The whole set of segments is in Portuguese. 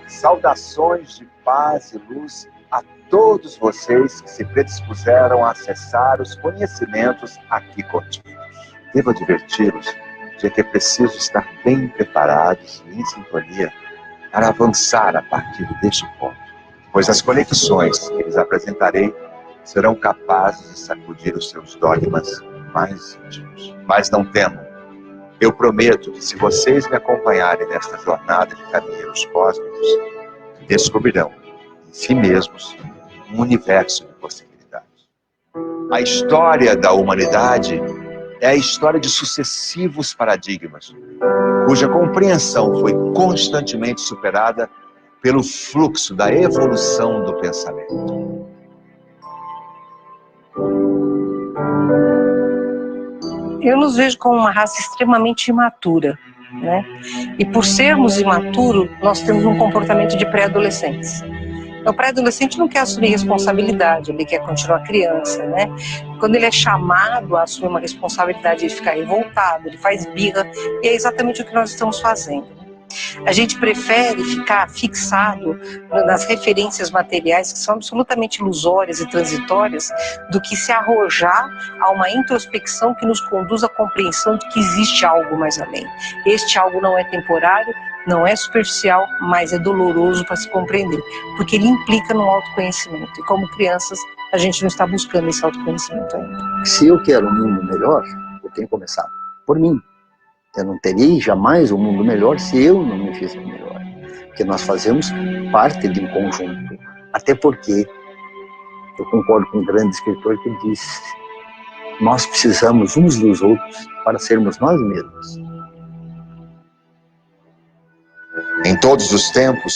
Saudações de paz e luz a todos vocês que se predispuseram a acessar os conhecimentos aqui contidos. Devo adverti-los de que é preciso estar bem preparados e em sintonia para avançar a partir deste ponto, pois as conexões que lhes apresentarei serão capazes de sacudir os seus dogmas mais íntimos. Mas não temam, eu prometo que se vocês me acompanharem nesta jornada de caminhos cósmicos, descobrirão em si mesmos um universo de possibilidades. A história da humanidade é a história de sucessivos paradigmas, cuja compreensão foi constantemente superada pelo fluxo da evolução do pensamento. Eu nos vejo como uma raça extremamente imatura, né? E por sermos imaturos, nós temos um comportamento de pré-adolescentes. O pré-adolescente não quer assumir responsabilidade, ele quer continuar criança, né? Quando ele é chamado a assumir uma responsabilidade, ele fica revoltado, ele faz birra, e é exatamente o que nós estamos fazendo. A gente prefere ficar fixado nas referências materiais que são absolutamente ilusórias e transitórias do que se arrojar a uma introspecção que nos conduz à compreensão de que existe algo mais além. Este algo não é temporário, não é superficial, mas é doloroso para se compreender, porque ele implica no autoconhecimento. E como crianças, a gente não está buscando esse autoconhecimento ainda. Se eu quero um mundo melhor, eu tenho que começar por mim. Eu não terei jamais um mundo melhor se eu não me fizer melhor. Porque nós fazemos parte de um conjunto. Até porque, eu concordo com um grande escritor que diz, nós precisamos uns dos outros para sermos nós mesmos. Em todos os tempos,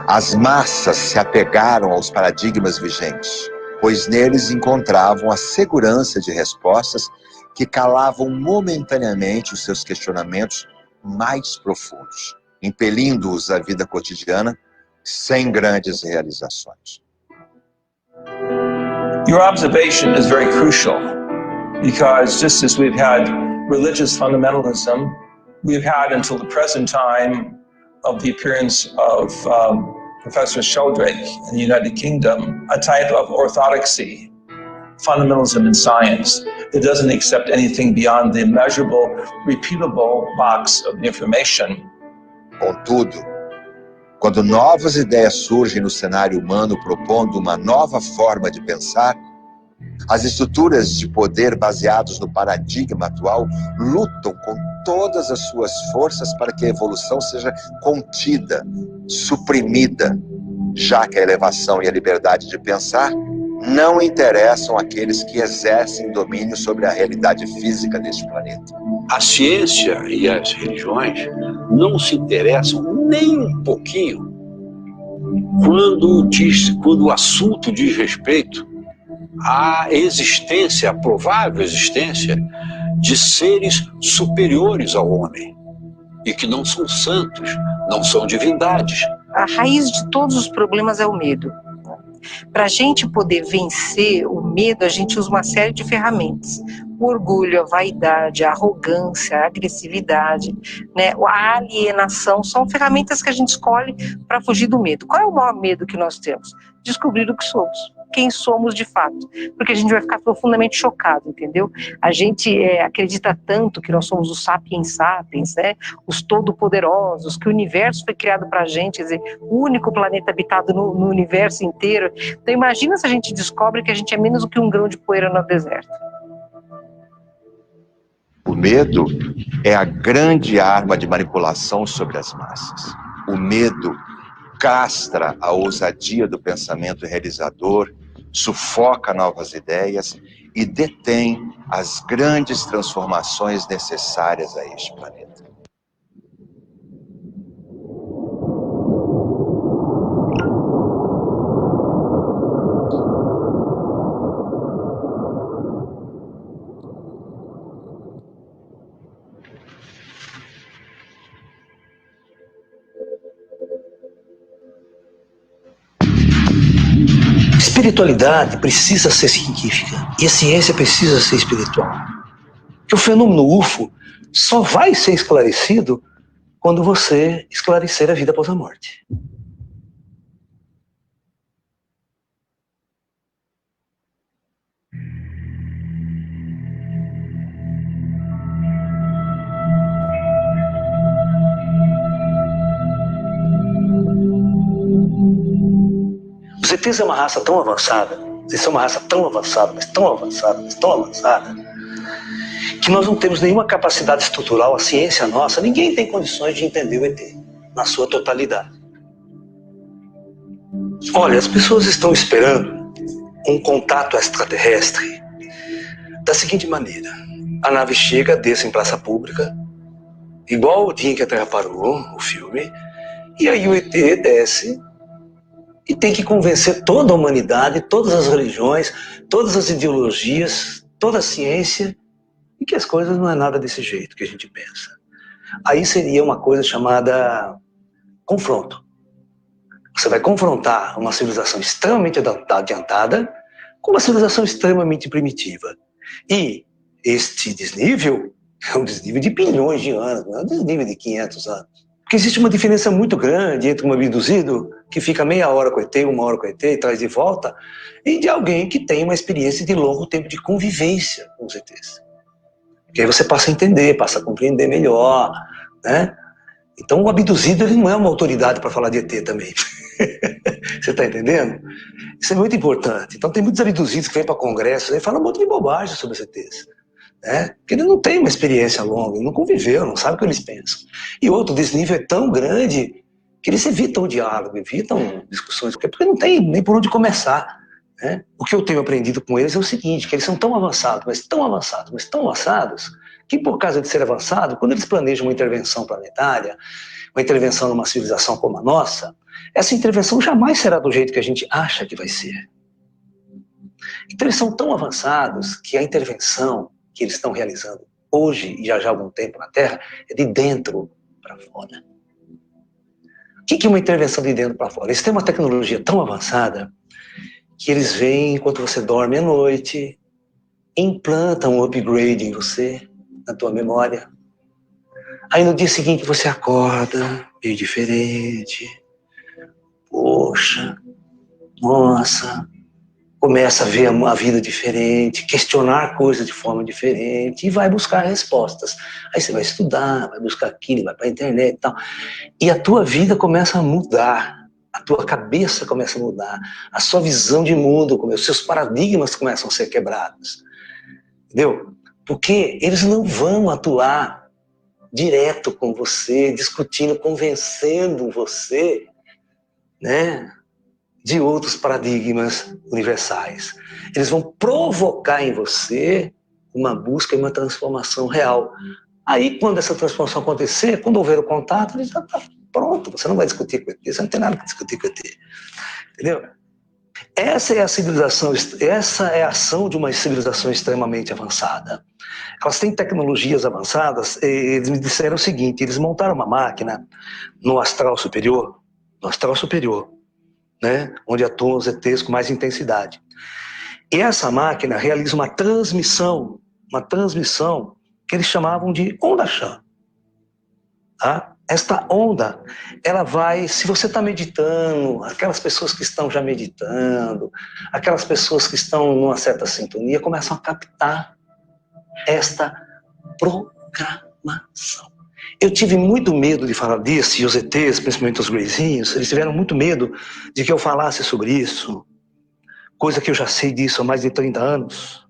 as massas se apegaram aos paradigmas vigentes, pois neles encontravam a segurança de respostas que calavam momentaneamente os seus questionamentos mais profundos, impelindo-os à vida cotidiana sem grandes realizações. Your observation is very crucial, because just as we've had religious fundamentalism, we've had until the present time of the appearance of Professor Sheldrake in the United Kingdom, a type of orthodoxy, fundamentalism in science that doesn't accept anything beyond the measurable, repeatable box of information. Contudo, quando novas ideias surgem no cenário humano propondo uma nova forma de pensar, as estruturas de poder baseadas no paradigma atual lutam com todas as suas forças para que a evolução seja contida, suprimida, já que a elevação e a liberdade de pensar não interessam àqueles que exercem domínio sobre a realidade física deste planeta. A ciência e as religiões não se interessam nem um pouquinho quando o assunto diz respeito à existência, à provável existência de seres superiores ao homem e que não são santos, não são divindades. A raiz de todos os problemas é o medo. Para a gente poder vencer o medo, a gente usa uma série de ferramentas. O orgulho, a vaidade, a arrogância, a agressividade, né? A alienação, são ferramentas que a gente escolhe para fugir do medo. Qual é o maior medo que nós temos? Descobrir o que somos, quem somos de fato, porque a gente vai ficar profundamente chocado, entendeu? A gente acredita tanto que nós somos os sapiens sapiens, né? Os todo-poderosos, que o universo foi criado para a gente, quer dizer, o único planeta habitado no universo inteiro. Então imagina se a gente descobre que a gente é menos do que um grão de poeira no deserto. O medo é a grande arma de manipulação sobre as massas. O medo castra a ousadia do pensamento realizador, sufoca novas ideias e detém as grandes transformações necessárias a este planeta. Espiritualidade precisa ser científica e a ciência precisa ser espiritual. Porque o fenômeno UFO só vai ser esclarecido quando você esclarecer a vida após a morte. Os ETs é uma raça tão avançada, eles são uma raça tão avançada, mas tão avançada, mas tão avançada, que nós não temos nenhuma capacidade estrutural, a ciência nossa, ninguém tem condições de entender o ET na sua totalidade. Olha, as pessoas estão esperando um contato extraterrestre da seguinte maneira: a nave chega, desce em praça pública, igual o dia em que a Terra parou, o filme, e aí o ET desce e tem que convencer toda a humanidade, todas as religiões, todas as ideologias, toda a ciência, e que as coisas não é nada desse jeito que a gente pensa. Aí seria uma coisa chamada confronto. Você vai confrontar uma civilização extremamente adiantada com uma civilização extremamente primitiva. E este desnível é um desnível de bilhões de anos, não é um desnível de 500 anos. Porque existe uma diferença muito grande entre um abduzido que fica meia hora com o ET, uma hora com o ET e traz de volta, e de alguém que tem uma experiência de longo tempo de convivência com os ETs. Porque aí você passa a entender, passa a compreender melhor, né? Então o abduzido ele não é uma autoridade para falar de ET também. Você está entendendo? Isso é muito importante. Então tem muitos abduzidos que vêm para congressos e falam um monte de bobagem sobre os ETs. Né? Porque ele não tem uma experiência longa, ele não conviveu, não sabe o que eles pensam. E outro, o desnível é tão grande que eles evitam o diálogo, evitam discussões, porque não tem nem por onde começar. Né? O que eu tenho aprendido com eles é o seguinte, que eles são tão avançados, mas tão avançados, mas tão avançados, que por causa de ser avançado, quando eles planejam uma intervenção planetária, uma intervenção numa civilização como a nossa, essa intervenção jamais será do jeito que a gente acha que vai ser. Então eles são tão avançados que a intervenção que eles estão realizando hoje e já há algum tempo na Terra é de dentro para fora. O que é uma intervenção de dentro para fora? Eles têm uma tecnologia tão avançada que eles vêm enquanto você dorme à noite, implantam um upgrade em você, na tua memória. Aí no dia seguinte você acorda meio diferente. Poxa, nossa, começa a ver a vida diferente, questionar coisas de forma diferente e vai buscar respostas. Aí você vai estudar, vai buscar aquilo, vai para a internet e tal. E a tua vida começa a mudar, a tua cabeça começa a mudar, a sua visão de mundo, os seus paradigmas começam a ser quebrados. Entendeu? Porque eles não vão atuar direto com você, discutindo, convencendo você, né, de outros paradigmas universais. Eles vão provocar em você uma busca e uma transformação real. Aí, quando essa transformação acontecer, quando houver o contato, ele já está pronto. Você não vai discutir com o ET, você não tem nada que discutir com o ET. Entendeu? Essa é a civilização, essa é a ação de uma civilização extremamente avançada. Elas têm tecnologias avançadas. Eles me disseram o seguinte: eles montaram uma máquina no astral superior, né, onde atuam os ETs com mais intensidade. E essa máquina realiza uma transmissão que eles chamavam de onda Chan. Tá? Esta onda, ela vai, se você está meditando, aquelas pessoas que estão já meditando, aquelas pessoas que estão numa certa sintonia, começam a captar esta programação. Eu tive muito medo de falar disso, e os ETs, principalmente os Greyzinhos, eles tiveram muito medo de que eu falasse sobre isso, coisa que eu já sei disso há mais de 30 anos,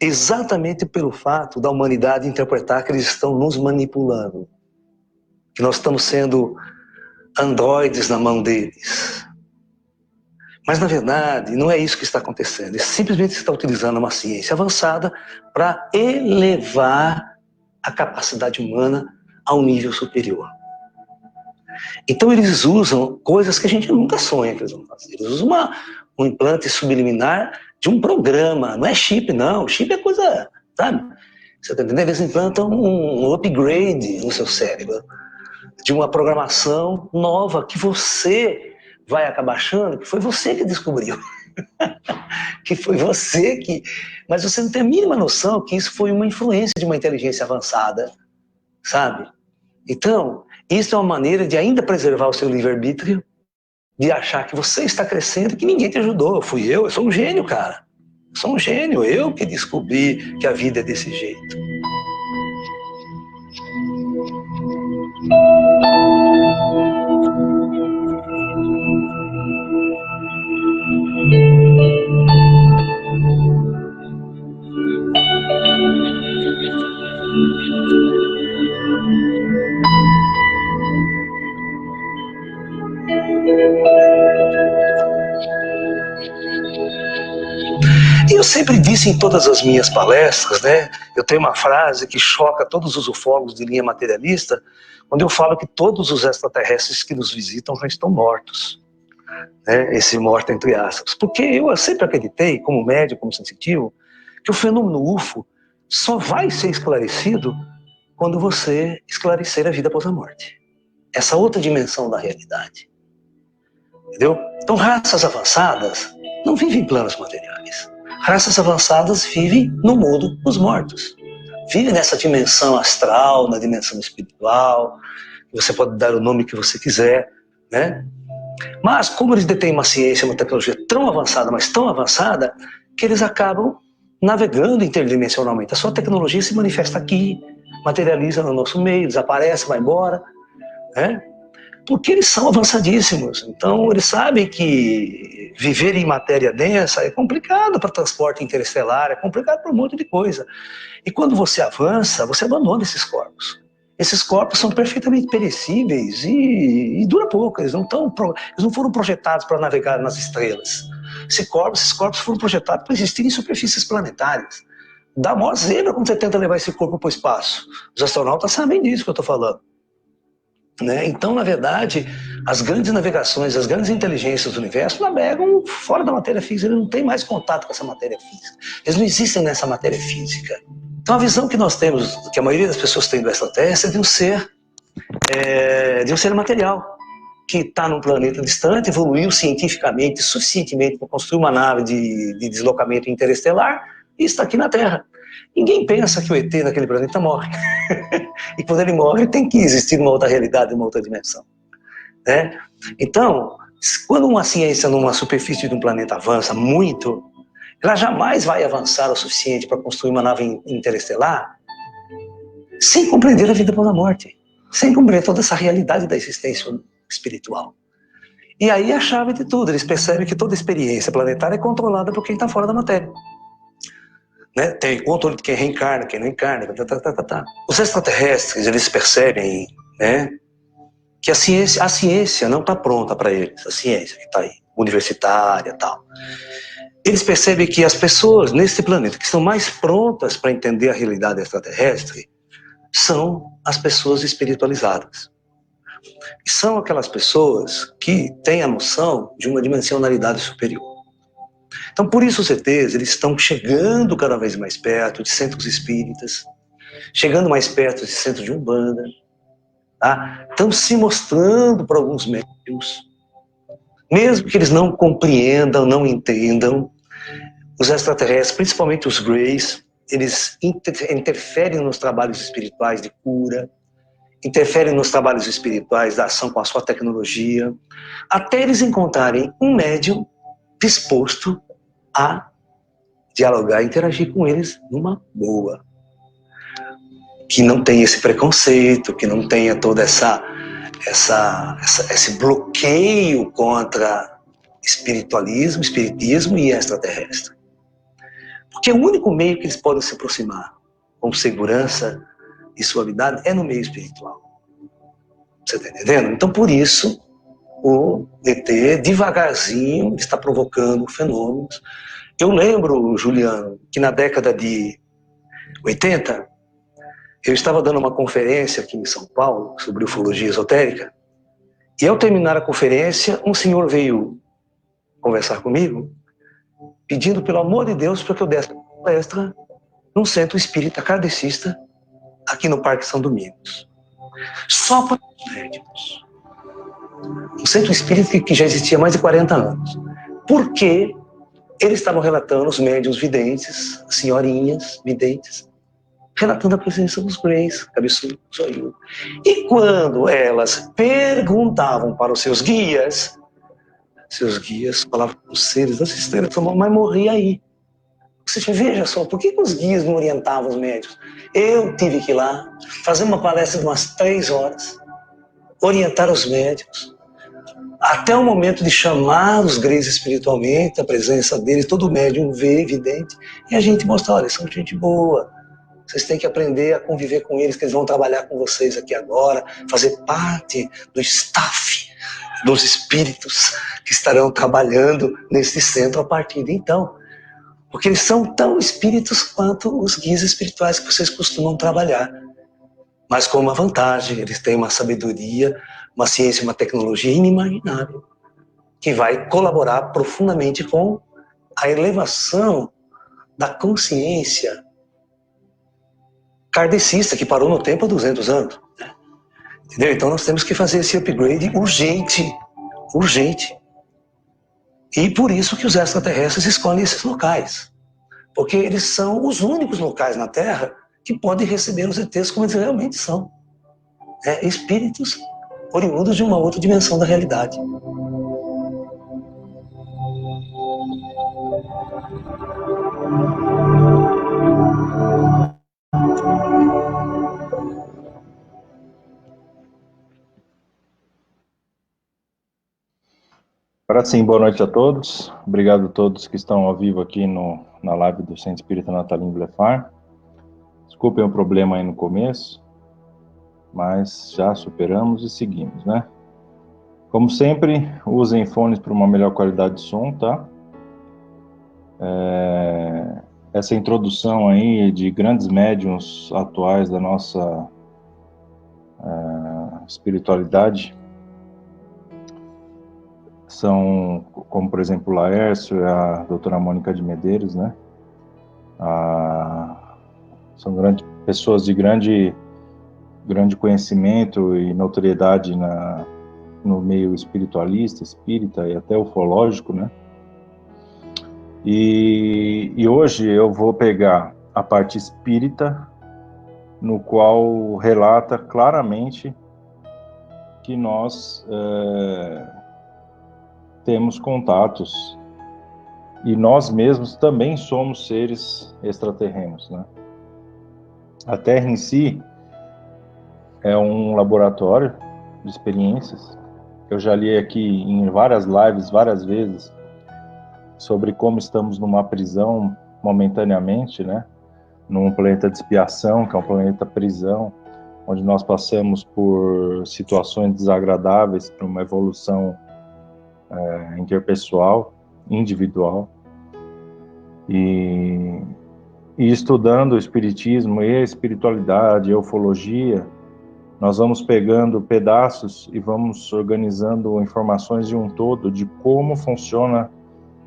exatamente pelo fato da humanidade interpretar que eles estão nos manipulando, que nós estamos sendo androides na mão deles. Mas, na verdade, não é isso que está acontecendo. Ele simplesmente está utilizando uma ciência avançada para elevar a capacidade humana a um nível superior. Então, eles usam coisas que a gente nunca sonha que eles vão fazer. Eles usam um implante subliminar de um programa. Não é chip, não. Chip é coisa, sabe? Você está entendendo? Eles implantam um upgrade no seu cérebro de uma programação nova que você vai acabar achando que foi você que descobriu. Que foi você que... Mas você não tem a mínima noção que isso foi uma influência de uma inteligência avançada, sabe? Então, isso é uma maneira de ainda preservar o seu livre-arbítrio, de achar que você está crescendo e que ninguém te ajudou. Eu sou um gênio, cara. Eu sou um gênio, eu que descobri que a vida é desse jeito. E eu sempre disse em todas as minhas palestras, né? Eu tenho uma frase que choca todos os ufólogos de linha materialista, quando eu falo que todos os extraterrestres que nos visitam já estão mortos. Né? Esse morto entre aspas. Porque eu sempre acreditei, como médico, como sensitivo, que o fenômeno UFO só vai ser esclarecido quando você esclarecer a vida após a morte. Essa outra dimensão da realidade. Entendeu? Então, raças avançadas não vivem em planos materiais. Raças avançadas vivem no mundo dos mortos. Vivem nessa dimensão astral, na dimensão espiritual. Você pode dar o nome que você quiser, né? Mas, como eles detêm uma ciência, uma tecnologia tão avançada, mas tão avançada, que eles acabam navegando interdimensionalmente. A sua tecnologia se manifesta aqui, materializa no nosso meio, desaparece, vai embora, né? Porque eles são avançadíssimos. Então, eles sabem que viver em matéria densa é complicado para transporte interestelar, é complicado para um monte de coisa. E quando você avança, você abandona esses corpos. Esses corpos são perfeitamente perecíveis e dura pouco. Eles não foram projetados para navegar nas estrelas. Esses corpos foram projetados para existir em superfícies planetárias. Dá maior zebra quando você tenta levar esse corpo para o espaço. Os astronautas sabem disso que eu estou falando. Né? Então, na verdade, as grandes navegações, as grandes inteligências do universo navegam fora da matéria física, eles não têm mais contato com essa matéria física. Eles não existem nessa matéria física. Então, a visão que nós temos, que a maioria das pessoas tem do extraterrestre, é de um ser material, que está num planeta distante, evoluiu cientificamente, suficientemente para construir uma nave de deslocamento interestelar e está aqui na Terra. Ninguém pensa que o ET naquele planeta morre. E quando ele morre, tem que existir uma outra realidade, uma outra dimensão. Né? Então, quando uma ciência numa superfície de um planeta avança muito, ela jamais vai avançar o suficiente para construir uma nave interestelar sem compreender a vida após a morte, sem compreender toda essa realidade da existência espiritual. E aí é a chave de tudo, eles percebem que toda experiência planetária é controlada por quem está fora da matéria. Né? Tem controle de quem reencarna, quem não encarna, Os extraterrestres, eles percebem, né, que a ciência não está pronta para eles, a ciência que está aí, universitária e tal. Eles percebem que as pessoas nesse planeta que estão mais prontas para entender a realidade extraterrestre são as pessoas espiritualizadas. E são aquelas pessoas que têm a noção de uma dimensionalidade superior. Então, por isso os ETs, eles estão chegando cada vez mais perto de centros espíritas, chegando mais perto de centros de Umbanda, tá? Estão se mostrando para alguns médiuns, mesmo que eles não compreendam, não entendam, os extraterrestres, principalmente os Greys, eles interferem nos trabalhos espirituais de cura, interferem nos trabalhos espirituais da ação com a sua tecnologia, até eles encontrarem um médium disposto a dialogar e interagir com eles numa boa. Que não tenha esse preconceito, que não tenha toda esse bloqueio contra espiritismo e extraterrestre. Porque o único meio que eles podem se aproximar com segurança e suavidade é no meio espiritual. Você está entendendo? Então, por isso, o ET, devagarzinho, está provocando fenômenos. Eu lembro, Juliano, que na década de 80, eu estava dando uma conferência aqui em São Paulo sobre ufologia esotérica, e ao terminar a conferência, um senhor veio conversar comigo, pedindo, pelo amor de Deus, para que eu desse uma palestra num centro espírita kardecista aqui no Parque São Domingos. Só para os médicos. Um centro espírita que já existia há mais de 40 anos. Porque eles estavam relatando, os médiuns videntes, senhorinhas videntes, relatando a presença dos Greys, cabeçudo, zoiudo. E quando elas perguntavam para os seus guias falavam com os seres da cisterna, mas morria aí. Ou seja, veja só, por que os guias não orientavam os médiuns? Eu tive que ir lá, fazer uma palestra de umas 3 horas, orientar os médicos, até o momento de chamar os Greys espiritualmente, a presença deles, todo médium vê, evidente, e a gente mostrar, olha, são gente boa, vocês têm que aprender a conviver com eles, que eles vão trabalhar com vocês aqui agora, fazer parte do staff dos espíritos que estarão trabalhando nesse centro a partir de então. Porque eles são tão espíritos quanto os guias espirituais que vocês costumam trabalhar. Mas com uma vantagem, eles têm uma sabedoria, uma ciência, uma tecnologia inimaginável, que vai colaborar profundamente com a elevação da consciência kardecista, que parou no tempo há 200 anos. Entendeu? Então nós temos que fazer esse upgrade urgente, urgente. E por isso que os extraterrestres escolhem esses locais. Porque eles são os únicos locais na Terra que podem receber os ETs como eles realmente são. Espíritos oriundos de uma outra dimensão da realidade. Agora sim, boa noite a todos. Obrigado a todos que estão ao vivo aqui na live do Centro Espírita Natalino Blefar. Desculpem o problema aí no começo, mas já superamos e seguimos, né? Como sempre, usem fones para uma melhor qualidade de som, tá? Essa introdução aí de grandes médiuns atuais da nossa espiritualidade são, como por exemplo, o Laércio e a doutora Mônica de Medeiros, né? São pessoas de grande conhecimento e notoriedade no meio espiritualista, espírita e até ufológico, né? E hoje eu vou pegar a parte espírita, no qual relata claramente que nós temos contatos e nós mesmos também somos seres extraterrenos, né? A Terra em si é um laboratório de experiências. Eu já li aqui em várias lives, várias vezes, sobre como estamos numa prisão momentaneamente, né? Num planeta de expiação, que é um planeta prisão, onde nós passamos por situações desagradáveis para uma evolução interpessoal, individual, e estudando o espiritismo e a espiritualidade, a ufologia, nós vamos pegando pedaços e vamos organizando informações de um todo, de como funciona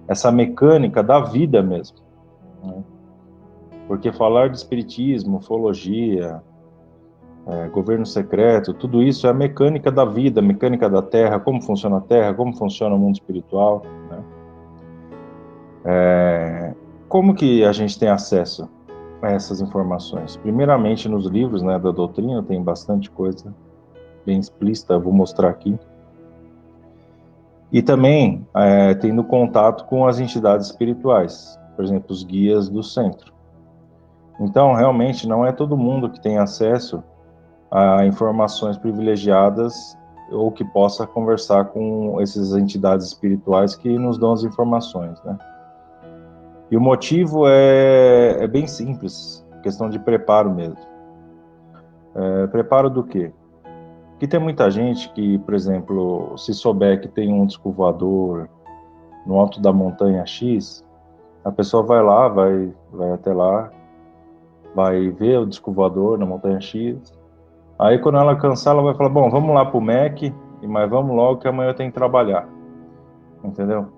essa mecânica da vida mesmo, né? Porque falar de espiritismo, ufologia, governo secreto, tudo isso é a mecânica da vida, a mecânica da Terra, como funciona a Terra, como funciona o mundo espiritual, né? Como que a gente tem acesso a essas informações? Primeiramente nos livros, né, da doutrina, tem bastante coisa bem explícita, eu vou mostrar aqui. E também tendo contato com as entidades espirituais, por exemplo, os guias do centro. Então, realmente, não é todo mundo que tem acesso a informações privilegiadas ou que possa conversar com essas entidades espirituais que nos dão as informações, né? E o motivo é bem simples, questão de preparo mesmo. Preparo do quê? Que tem muita gente que, por exemplo, se souber que tem um disco voador no alto da montanha X, a pessoa vai lá, vai até lá, vai ver o disco voador na montanha X. Aí quando ela cansar, ela vai falar, bom, vamos lá pro MEC, mas vamos logo que amanhã eu tenho que trabalhar. Entendeu?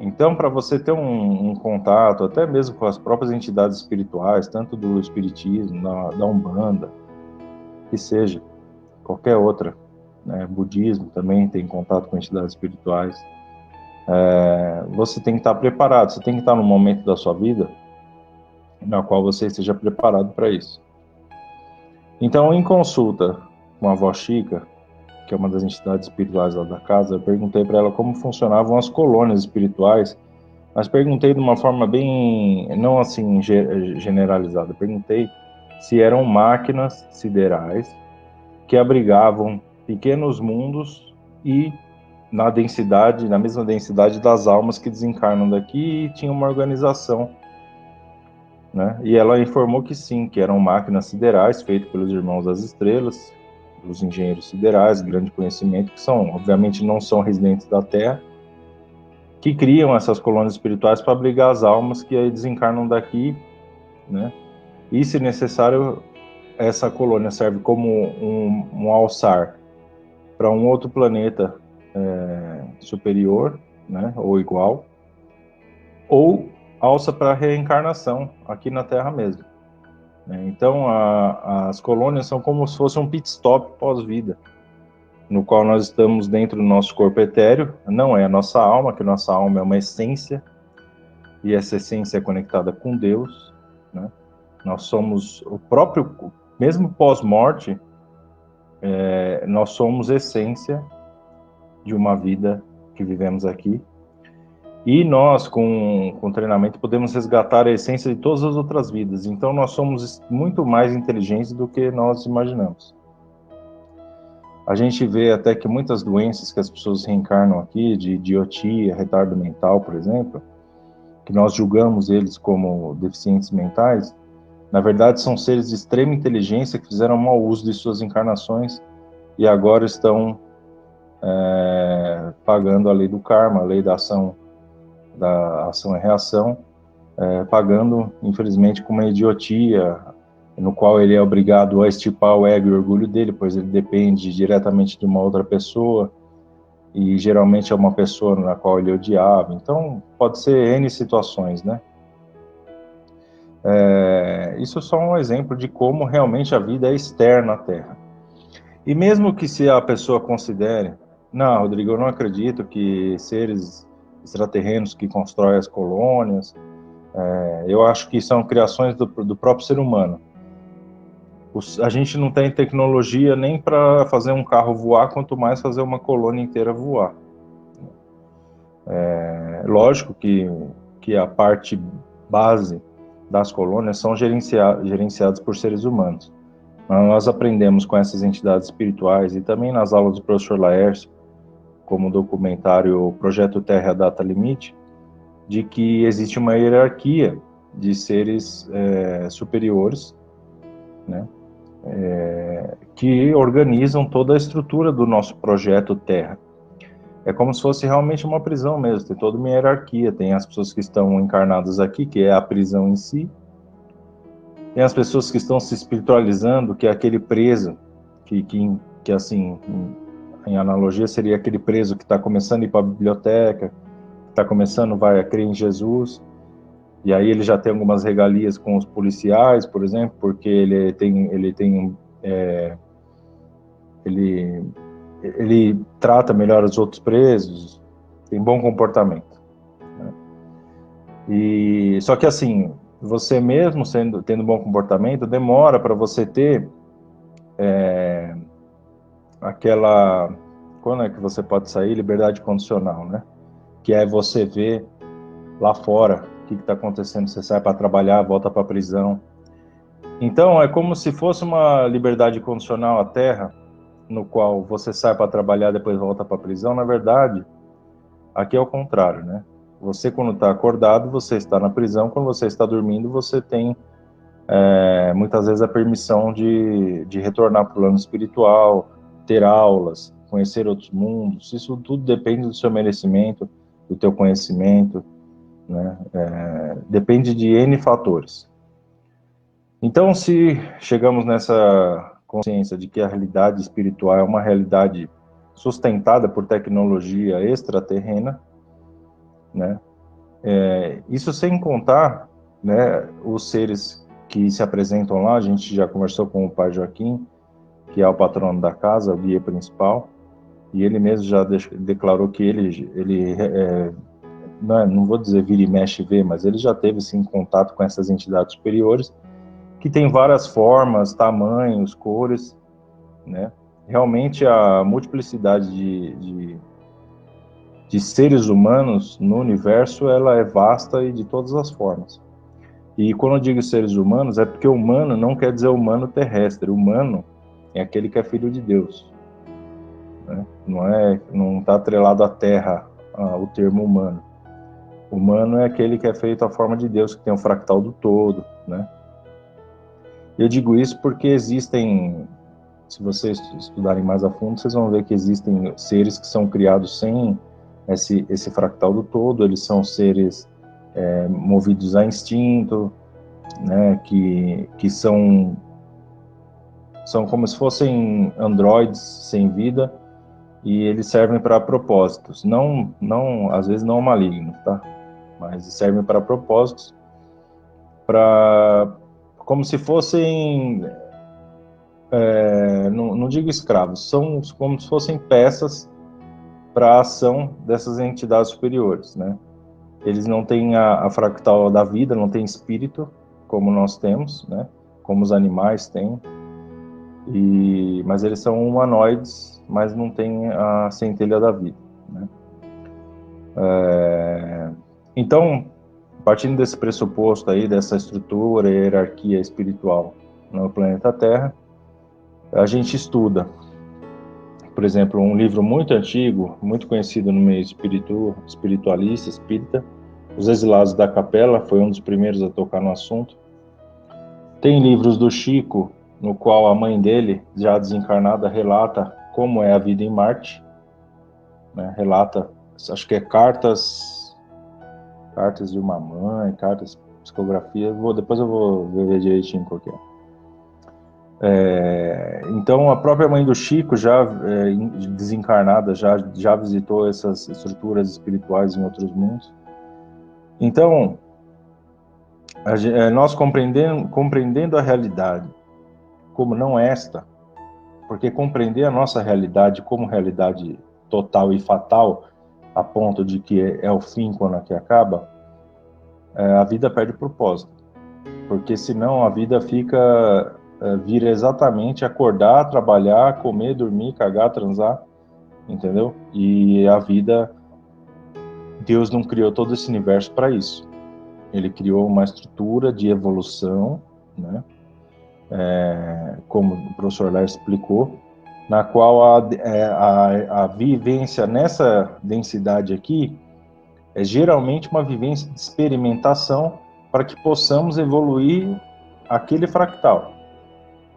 Então, para você ter um contato, até mesmo com as próprias entidades espirituais, tanto do espiritismo, da Umbanda, que seja, qualquer outra, né, budismo também tem contato com entidades espirituais, você tem que estar preparado, você tem que estar no momento da sua vida na qual você esteja preparado para isso. Então, em consulta com a avó Chica, que é uma das entidades espirituais lá da casa, eu perguntei para ela como funcionavam as colônias espirituais, mas perguntei de uma forma bem, não assim generalizada, perguntei se eram máquinas siderais que abrigavam pequenos mundos e na mesma densidade das almas que desencarnam daqui, e tinha uma organização, né? E ela informou que sim, que eram máquinas siderais feitas pelos Irmãos das Estrelas, os engenheiros siderais, grande conhecimento, que obviamente não são residentes da Terra, que criam essas colônias espirituais para abrigar as almas que aí desencarnam daqui, né? E, se necessário, essa colônia serve como um alçar para um outro planeta superior, né, ou igual, ou alça para reencarnação aqui na Terra mesmo. Então, as colônias são como se fosse um pit stop pós-vida, no qual nós estamos dentro do nosso corpo etéreo, não é a nossa alma, que nossa alma é uma essência, e essa essência é conectada com Deus, né? Nós somos o próprio, mesmo pós-morte, nós somos essência de uma vida que vivemos aqui, e nós, com treinamento, podemos resgatar a essência de todas as outras vidas. Então, nós somos muito mais inteligentes do que nós imaginamos. A gente vê até que muitas doenças que as pessoas reencarnam aqui, de idiotia, retardo mental, por exemplo, que nós julgamos eles como deficientes mentais, na verdade são seres de extrema inteligência que fizeram mau uso de suas encarnações e agora estão pagando a lei do karma, a lei da ação e reação, pagando, infelizmente, com uma idiotia, no qual ele é obrigado a extirpar o ego e o orgulho dele, pois ele depende diretamente de uma outra pessoa, e geralmente é uma pessoa na qual ele odiava. Então, pode ser N situações, né? Isso é só um exemplo de como realmente a vida é externa à Terra. E mesmo que se a pessoa considere, não, Rodrigo, eu não acredito que seres extraterrenos que constroem as colônias, eu acho que são criações do próprio ser humano. A gente não tem tecnologia nem para fazer um carro voar, quanto mais fazer uma colônia inteira voar. Lógico que a parte base das colônias são gerenciadas por seres humanos. Mas nós aprendemos com essas entidades espirituais e também nas aulas do professor Laércio, como o documentário Projeto Terra Data Limite, de que existe uma hierarquia de seres superiores, né, que organizam toda a estrutura do nosso projeto Terra. É como se fosse realmente uma prisão mesmo, tem toda uma hierarquia, tem as pessoas que estão encarnadas aqui, que é a prisão em si, tem as pessoas que estão se espiritualizando, que é aquele preso, que assim, em analogia seria aquele preso que está começando a ir para a biblioteca, está começando, vai a crer em Jesus, e aí ele já tem algumas regalias com os policiais, por exemplo, porque ele trata melhor os outros presos, tem bom comportamento, né? E só que assim, você mesmo tendo bom comportamento, demora para você ter aquela, quando é que você pode sair, liberdade condicional, né? Que é você ver lá fora o que está acontecendo, você sai para trabalhar, volta para a prisão. Então é como se fosse uma liberdade condicional à Terra, no qual você sai para trabalhar, depois volta para a prisão. Na verdade, aqui é o contrário, né? Você, quando está acordado, você está na prisão. Quando você está dormindo, você tem muitas vezes a permissão de retornar para o plano espiritual, ter aulas, conhecer outros mundos, isso tudo depende do seu merecimento, do teu conhecimento, né? Depende de N fatores. Então, se chegamos nessa consciência de que a realidade espiritual é uma realidade sustentada por tecnologia extraterrena, né? Isso sem contar, né, os seres que se apresentam lá. A gente já conversou com o Pai Joaquim, que é o patrono da casa, o guia principal, e ele mesmo já declarou que ele não vou dizer vira e mexe vê, mas ele já teve sim contato com essas entidades superiores, que tem várias formas, tamanhos, cores, né? Realmente a multiplicidade de seres humanos no universo, ela é vasta e de todas as formas. E quando eu digo seres humanos, é porque humano não quer dizer humano terrestre. Humano é aquele que é filho de Deus, né? Não está atrelado à terra, o termo humano. Humano é aquele que é feito à forma de Deus, que tem o fractal do todo, né? Eu digo isso porque existem, se vocês estudarem mais a fundo, vocês vão ver que existem seres que são criados sem esse fractal do todo. Eles são seres movidos a instinto, né, que são como se fossem androides sem vida, e eles servem para propósitos, às vezes não malignos, tá? Mas servem para propósitos, como se fossem, não digo escravos, são como se fossem peças para a ação dessas entidades superiores, né? Eles não têm a fractal da vida, não têm espírito, como nós temos, né? Como os animais têm, mas eles são humanoides, mas não têm a centelha da vida, né? Então, partindo desse pressuposto aí, dessa estrutura e hierarquia espiritual no planeta Terra, a gente estuda, por exemplo, um livro muito antigo, muito conhecido no meio espiritualista, espírita, Os Exilados da Capela, foi um dos primeiros a tocar no assunto. Tem livros do Chico, no qual a mãe dele, já desencarnada, relata como é a vida em Marte, né? Relata, acho que é cartas de uma mãe, psicografia, depois eu vou ver direitinho qual que é. Então, a própria mãe do Chico, já desencarnada, já visitou essas estruturas espirituais em outros mundos. Então, nós compreendendo a realidade como não esta, porque compreender a nossa realidade como realidade total e fatal, a ponto de que é o fim quando aqui acaba, a vida perde propósito. Porque senão a vida vira exatamente acordar, trabalhar, comer, dormir, cagar, transar, entendeu? E a vida, Deus não criou todo esse universo para isso. Ele criou uma estrutura de evolução, né? Como o professor Léo explicou, na qual a vivência nessa densidade aqui é geralmente uma vivência de experimentação para que possamos evoluir aquele fractal,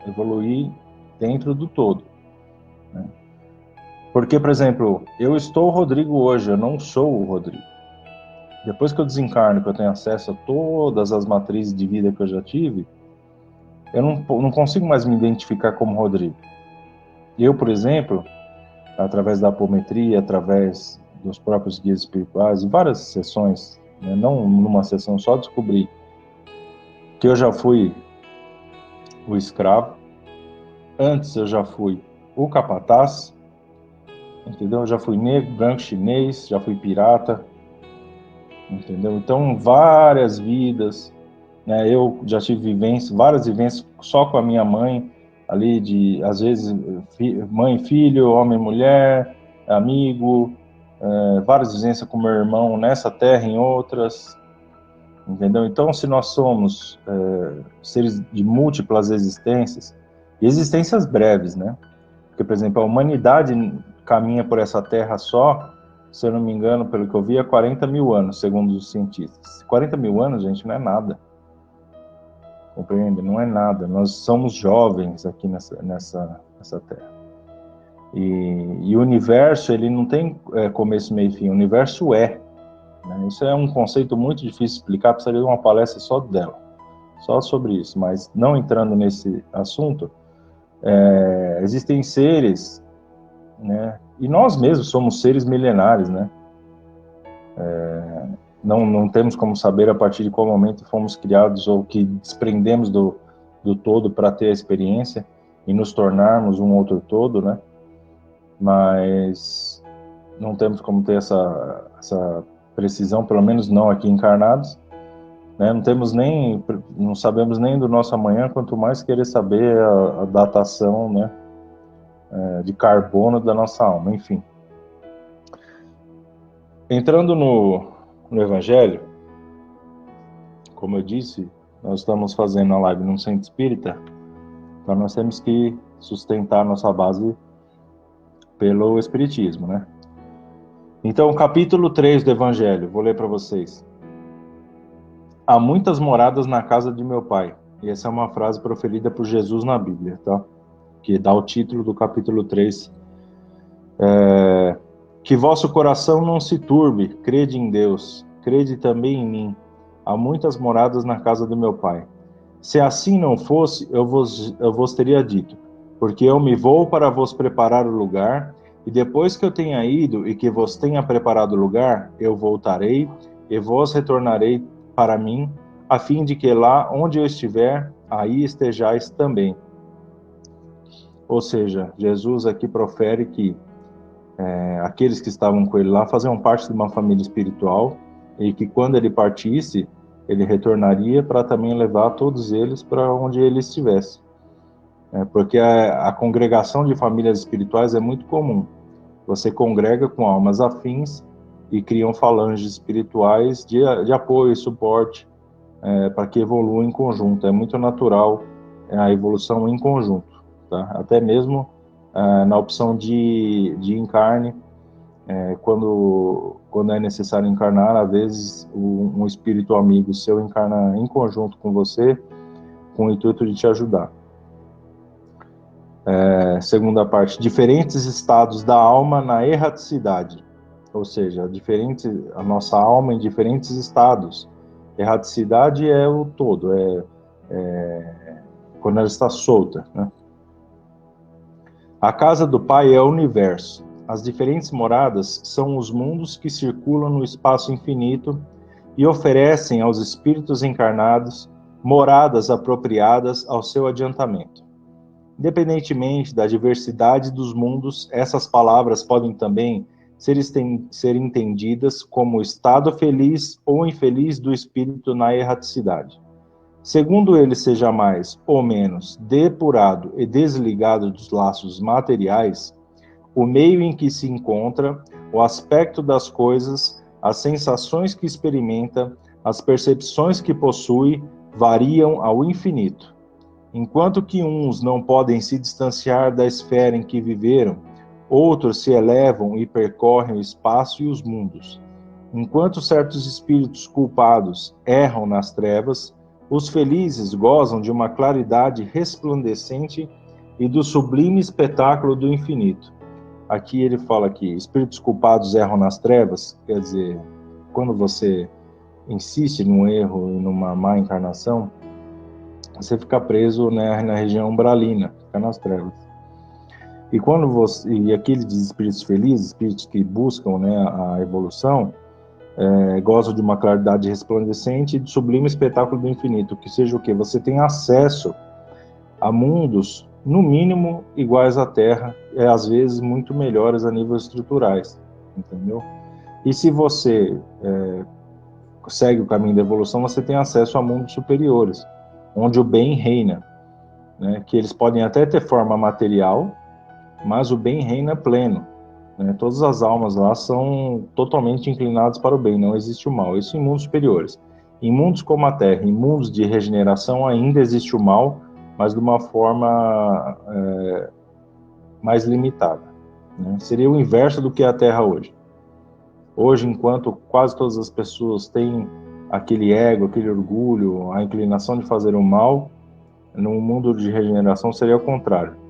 evoluir dentro do todo, né? Porque, por exemplo, eu estou o Rodrigo hoje, eu não sou o Rodrigo. Depois que eu desencarno, que eu tenho acesso a todas as matrizes de vida que eu já tive, eu não consigo mais me identificar como Rodrigo. Eu, por exemplo, através da apometria, através dos próprios guias espirituais, em várias sessões, né, não numa sessão só, descobri que eu já fui o escravo, antes eu já fui o capataz, entendeu? Eu já fui negro, branco, chinês, já fui pirata, entendeu? Então, várias vidas, né? Eu já tive várias vivências só com a minha mãe, ali às vezes, mãe, filho, homem, mulher, amigo, várias vivências com meu irmão nessa terra, em outras, entendeu? Então, se nós somos seres de múltiplas existências, e existências breves, né? Porque, por exemplo, a humanidade caminha por essa terra só, se eu não me engano, pelo que eu vi, há 40 mil anos, segundo os cientistas. 40 mil anos, gente, não é nada. Compreende? Não é nada. Nós somos jovens aqui nessa terra. E o universo, ele não tem começo, meio e fim, o universo é. Né? Isso é um conceito muito difícil de explicar, precisaria de uma palestra só dela, só sobre isso, mas não entrando nesse assunto, existem seres, né? E nós mesmos somos seres milenares, né? Não temos como saber a partir de qual momento fomos criados ou que desprendemos do todo para ter a experiência e nos tornarmos um outro todo, né? Mas não temos como ter essa precisão, pelo menos não aqui encarnados, né? Não sabemos nem do nosso amanhã, quanto mais querer saber a datação, né, de carbono da nossa alma, enfim. Entrando no Evangelho, como eu disse, nós estamos fazendo a live num centro espírita, então nós temos que sustentar nossa base pelo Espiritismo, né? Então, capítulo 3 do Evangelho, vou ler para vocês. Há muitas moradas na casa de meu Pai. E essa é uma frase proferida por Jesus na Bíblia, tá? Que dá o título do capítulo 3. Que vosso coração não se turbe, crede em Deus, crede também em mim. Há muitas moradas na casa do meu Pai. Se assim não fosse, eu vos teria dito, porque eu me vou para vos preparar o lugar, e depois que eu tenha ido e que vos tenha preparado o lugar, eu voltarei e vos retornarei para mim, a fim de que lá onde eu estiver, aí estejais também. Ou seja, Jesus aqui profere que aqueles que estavam com ele lá faziam parte de uma família espiritual e que quando ele partisse, ele retornaria para também levar todos eles para onde ele estivesse. Porque a congregação de famílias espirituais é muito comum. Você congrega com almas afins e criam falanges espirituais de apoio e suporte para que evoluam em conjunto. É muito natural a evolução em conjunto, tá? Até mesmo na opção de encarne, quando é necessário encarnar, às vezes um espírito amigo seu encarna em conjunto com você, com o intuito de te ajudar. Segunda parte, diferentes estados da alma na erraticidade, ou seja, a nossa alma em diferentes estados. Erraticidade é o todo, quando ela está solta, né? A casa do Pai é o universo. As diferentes moradas são os mundos que circulam no espaço infinito e oferecem aos espíritos encarnados moradas apropriadas ao seu adiantamento. Independentemente da diversidade dos mundos, essas palavras podem também ser entendidas como o estado feliz ou infeliz do espírito na erraticidade. Segundo ele seja mais ou menos depurado e desligado dos laços materiais, o meio em que se encontra, o aspecto das coisas, as sensações que experimenta, as percepções que possui, variam ao infinito. Enquanto que uns não podem se distanciar da esfera em que viveram, outros se elevam e percorrem o espaço e os mundos. Enquanto certos espíritos culpados erram nas trevas, os felizes gozam de uma claridade resplandecente e do sublime espetáculo do infinito. Aqui ele fala que espíritos culpados erram nas trevas, quer dizer, quando você insiste num erro e numa má encarnação, você fica preso, né, na região umbralina, fica nas trevas. E aqui ele diz espíritos felizes, espíritos que buscam, né, a evolução, gozam de uma claridade resplandecente e de sublime espetáculo do infinito, que seja o quê? Você tem acesso a mundos, no mínimo, iguais à Terra, e às vezes muito melhores a níveis estruturais, entendeu? E se você segue o caminho da evolução, você tem acesso a mundos superiores, onde o bem reina, né? Que eles podem até ter forma material, mas o bem reina pleno. Todas as almas lá são totalmente inclinadas para o bem, não existe o mal. Isso em mundos superiores. Em mundos como a Terra, em mundos de regeneração, ainda existe o mal, mas de uma forma mais limitada, né? Seria o inverso do que é a Terra hoje. Hoje, enquanto quase todas as pessoas têm aquele ego, aquele orgulho, a inclinação de fazer o mal, no mundo de regeneração seria o contrário.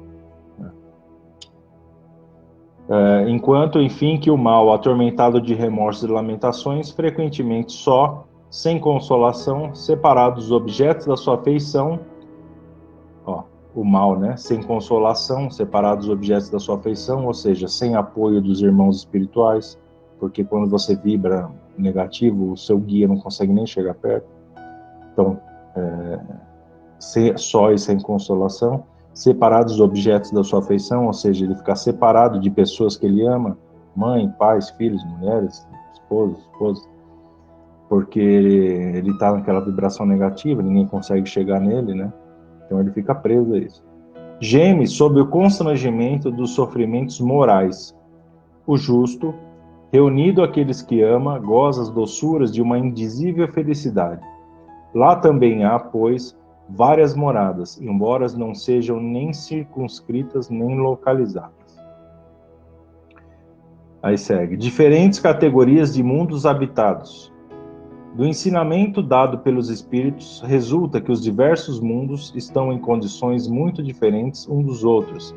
Enquanto, enfim, que o mal, atormentado de remorsos e lamentações, frequentemente só, sem consolação, separado dos objetos da sua afeição, o mal, né? Sem consolação, separado dos objetos da sua afeição, ou seja, sem apoio dos irmãos espirituais, porque quando você vibra negativo, o seu guia não consegue nem chegar perto. Então, só e sem consolação, separado dos objetos da sua afeição, ou seja, ele ficar separado de pessoas que ele ama, mãe, pais, filhos, mulheres, esposas, porque ele está naquela vibração negativa, ninguém consegue chegar nele, né? Então ele fica preso a isso. Geme sob o constrangimento dos sofrimentos morais. O justo, reunido àqueles que ama, goza as doçuras de uma indizível felicidade. Lá também há, pois, várias moradas, embora não sejam nem circunscritas nem localizadas. Aí segue. Diferentes categorias de mundos habitados. Do ensinamento dado pelos espíritos, resulta que os diversos mundos estão em condições muito diferentes uns dos outros,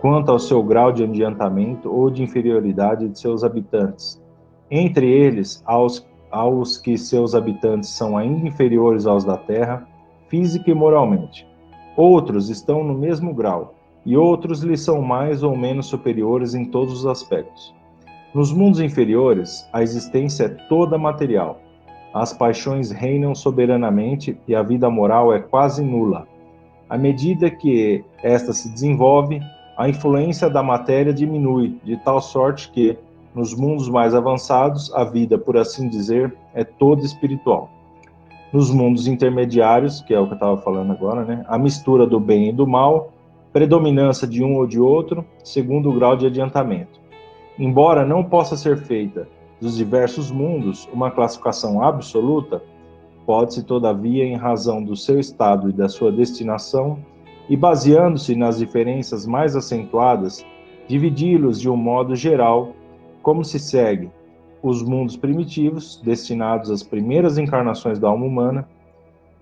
quanto ao seu grau de adiantamento ou de inferioridade de seus habitantes. Entre eles, aos que seus habitantes são ainda inferiores aos da Terra, física e moralmente. Outros estão no mesmo grau, e outros lhes são mais ou menos superiores em todos os aspectos. Nos mundos inferiores, a existência é toda material. As paixões reinam soberanamente e a vida moral é quase nula. À medida que esta se desenvolve, a influência da matéria diminui, de tal sorte que, nos mundos mais avançados, a vida, por assim dizer, é toda espiritual. Nos mundos intermediários, que é o que eu estava falando agora, né, a mistura do bem e do mal, predominância de um ou de outro, segundo o grau de adiantamento. Embora não possa ser feita dos diversos mundos uma classificação absoluta, pode-se, todavia, em razão do seu estado e da sua destinação, e baseando-se nas diferenças mais acentuadas, dividi-los de um modo geral, como se segue: os mundos primitivos, destinados às primeiras encarnações da alma humana,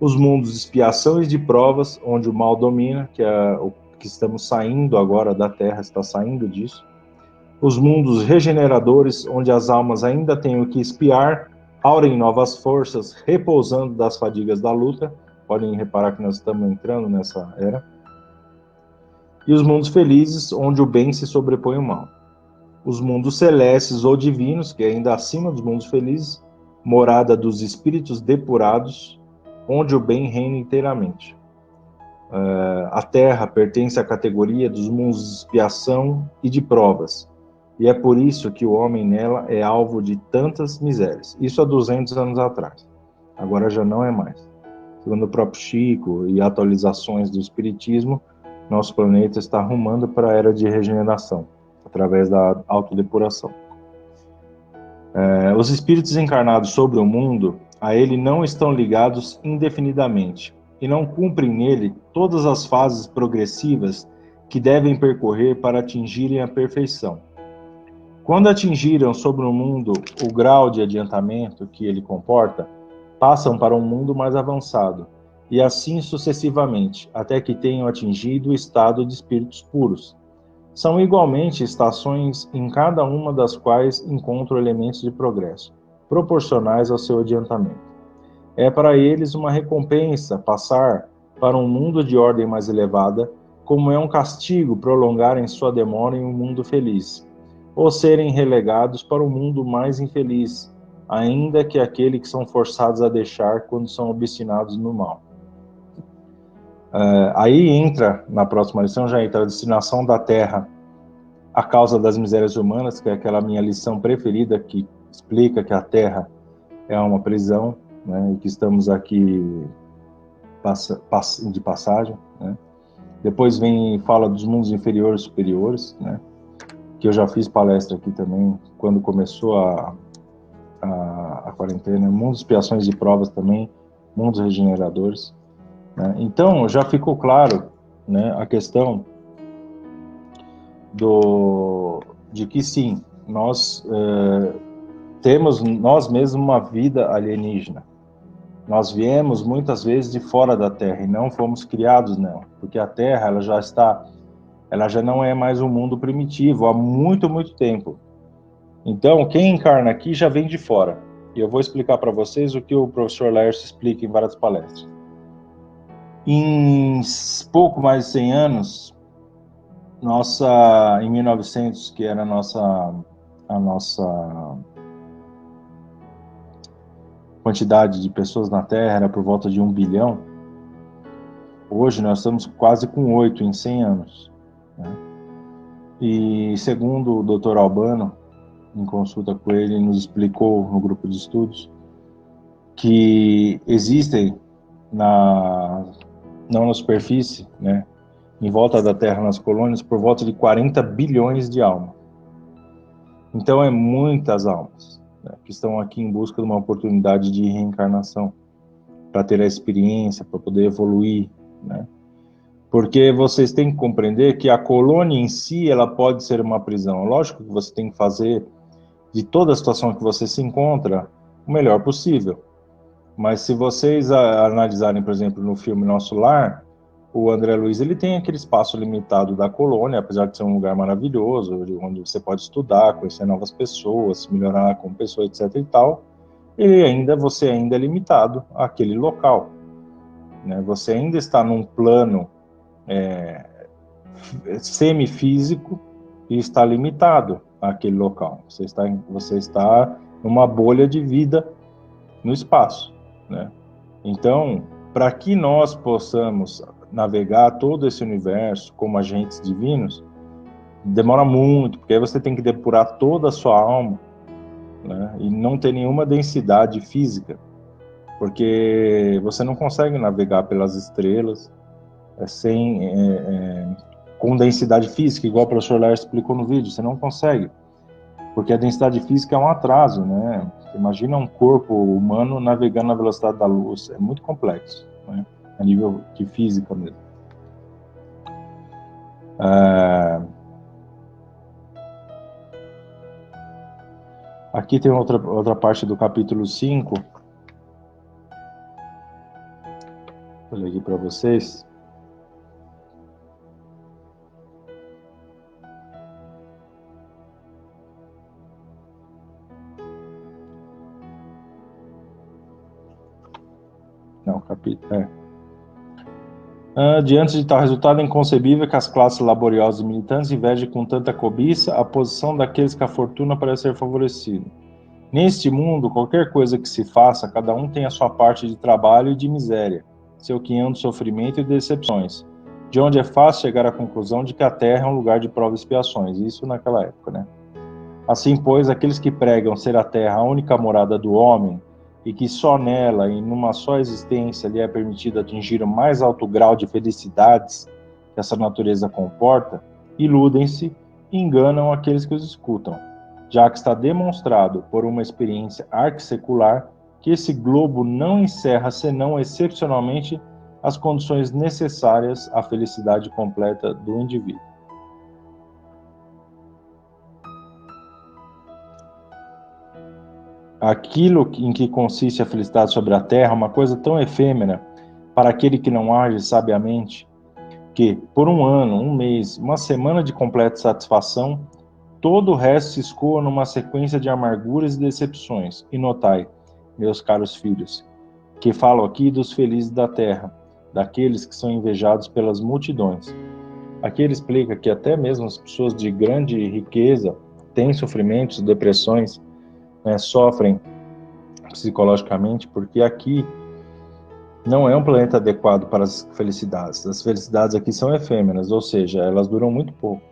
os mundos de expiação e de provas, onde o mal domina, que é o que estamos saindo agora da Terra, está saindo disso, os mundos regeneradores, onde as almas ainda têm o que expiar, aurem novas forças, repousando das fadigas da luta. Podem reparar que nós estamos entrando nessa era. E os mundos felizes, onde o bem se sobrepõe ao mal. Os mundos celestes ou divinos, que é ainda acima dos mundos felizes, morada dos espíritos depurados, onde o bem reina inteiramente. A Terra pertence à categoria dos mundos de expiação e de provas, e é por isso que o homem nela é alvo de tantas misérias. Isso há 200 anos atrás. Agora já não é mais. Segundo o próprio Chico e atualizações do Espiritismo, nosso planeta está rumando para a era de regeneração, através da autodepuração. Os espíritos encarnados sobre o mundo, a ele não estão ligados indefinidamente, e não cumprem nele todas as fases progressivas que devem percorrer para atingirem a perfeição. Quando atingiram sobre o mundo o grau de adiantamento que ele comporta, passam para um mundo mais avançado, e assim sucessivamente, até que tenham atingido o estado de espíritos puros. São igualmente estações em cada uma das quais encontram elementos de progresso, proporcionais ao seu adiantamento. É para eles uma recompensa passar para um mundo de ordem mais elevada, como é um castigo prolongarem sua demora em um mundo feliz, ou serem relegados para um mundo mais infeliz, ainda que aquele que são forçados a deixar quando são obstinados no mal. Aí entra, na próxima lição, já entra a destinação da Terra, a causa das misérias humanas, que é aquela minha lição preferida, que explica que a Terra é uma prisão, né, e que estamos aqui de passagem, né. Depois vem e fala dos mundos inferiores e superiores, né, que eu já fiz palestra aqui também, quando começou a quarentena, mundos de expiações e provas também, mundos regeneradores, né. Então, já ficou claro, né, a questão de que sim, nós temos nós mesmos uma vida alienígena. Nós viemos muitas vezes de fora da Terra e não fomos criados nela, porque a Terra ela já está ela já não é mais um mundo primitivo há muito, muito tempo. Então, quem encarna aqui já vem de fora. E eu vou explicar para vocês o que o professor Laércio explica em várias palestras. Em pouco mais de 100 anos, em 1900, que era a nossa quantidade de pessoas na Terra, era por volta de 1 bilhão. Hoje nós estamos quase com 8 em 100 anos. Né? E segundo o Dr. Albano, em consulta com ele, nos explicou no grupo de estudos que existem não na superfície, né, em volta da Terra, nas colônias, por volta de 40 bilhões de almas. Então é muitas almas, né, que estão aqui em busca de uma oportunidade de reencarnação, para ter a experiência, para poder evoluir, né? Porque vocês têm que compreender que a colônia em si, ela pode ser uma prisão. Lógico que você tem que fazer de toda a situação que você se encontra o melhor possível. Mas se vocês analisarem, por exemplo, no filme Nosso Lar, o André Luiz, ele tem aquele espaço limitado da colônia, apesar de ser um lugar maravilhoso, onde você pode estudar, conhecer novas pessoas, melhorar como pessoa, etc e tal, você ainda é limitado àquele local, né? Você ainda está num plano semifísico e está limitado àquele local. Você está numa bolha de vida no espaço, né? Então, para que nós possamos navegar todo esse universo como agentes divinos, demora muito, porque aí você tem que depurar toda a sua alma, né? E não ter nenhuma densidade física, porque você não consegue navegar pelas estrelas com densidade física, igual o professor Laércio explicou no vídeo. Você não consegue, porque a densidade física é um atraso, né? Você imagina um corpo humano navegando na velocidade da luz, é muito complexo, né? A nível de física mesmo. Aqui tem outra parte do capítulo 5. Vou ler aqui para vocês. Não, capítulo. Diante de tal resultado, é inconcebível que as classes laboriosas e militantes invejem com tanta cobiça a posição daqueles que a fortuna parece ser favorecida. Neste mundo, qualquer coisa que se faça, cada um tem a sua parte de trabalho e de miséria, seu quinhão de sofrimento e de decepções, de onde é fácil chegar à conclusão de que a Terra é um lugar de prova e expiações, isso naquela época, né? Assim, pois, aqueles que pregam ser a Terra a única morada do homem, e que só nela e numa só existência lhe é permitido atingir o mais alto grau de felicidades que essa natureza comporta, iludem-se e enganam aqueles que os escutam, já que está demonstrado por uma experiência arquissecular que esse globo não encerra senão excepcionalmente as condições necessárias à felicidade completa do indivíduo. Aquilo em que consiste a felicidade sobre a terra, uma coisa tão efêmera para aquele que não age sabiamente, que por um ano, um mês, uma semana de completa satisfação, todo o resto se escoa numa sequência de amarguras e decepções. E notai, meus caros filhos, que falo aqui dos felizes da terra, daqueles que são invejados pelas multidões. Aqui ele explica que até mesmo as pessoas de grande riqueza têm sofrimentos, depressões, né, sofrem psicologicamente, porque aqui não é um planeta adequado para as felicidades. As felicidades aqui são efêmeras, ou seja, elas duram muito pouco.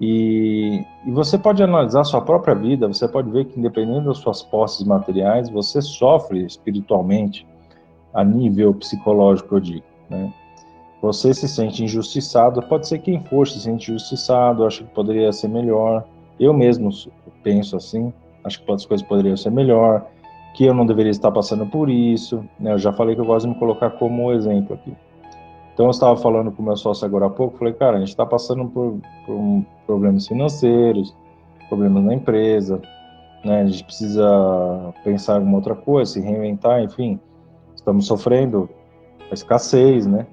E você pode analisar a sua própria vida, você pode ver que independente das suas posses materiais, você sofre espiritualmente, a nível psicológico, eu digo, né? Você se sente injustiçado, pode ser quem for se sente injustiçado, acha que poderia ser melhor. Eu mesmo penso assim, acho que as coisas poderiam ser melhor, que eu não deveria estar passando por isso, né? Eu já falei que eu gosto de me colocar como exemplo aqui. Então eu estava falando com o meu sócio agora há pouco, falei, cara, a gente está passando por problemas financeiros, problemas na empresa, né? A gente precisa pensar em alguma outra coisa, se reinventar, enfim, estamos sofrendo a escassez, né?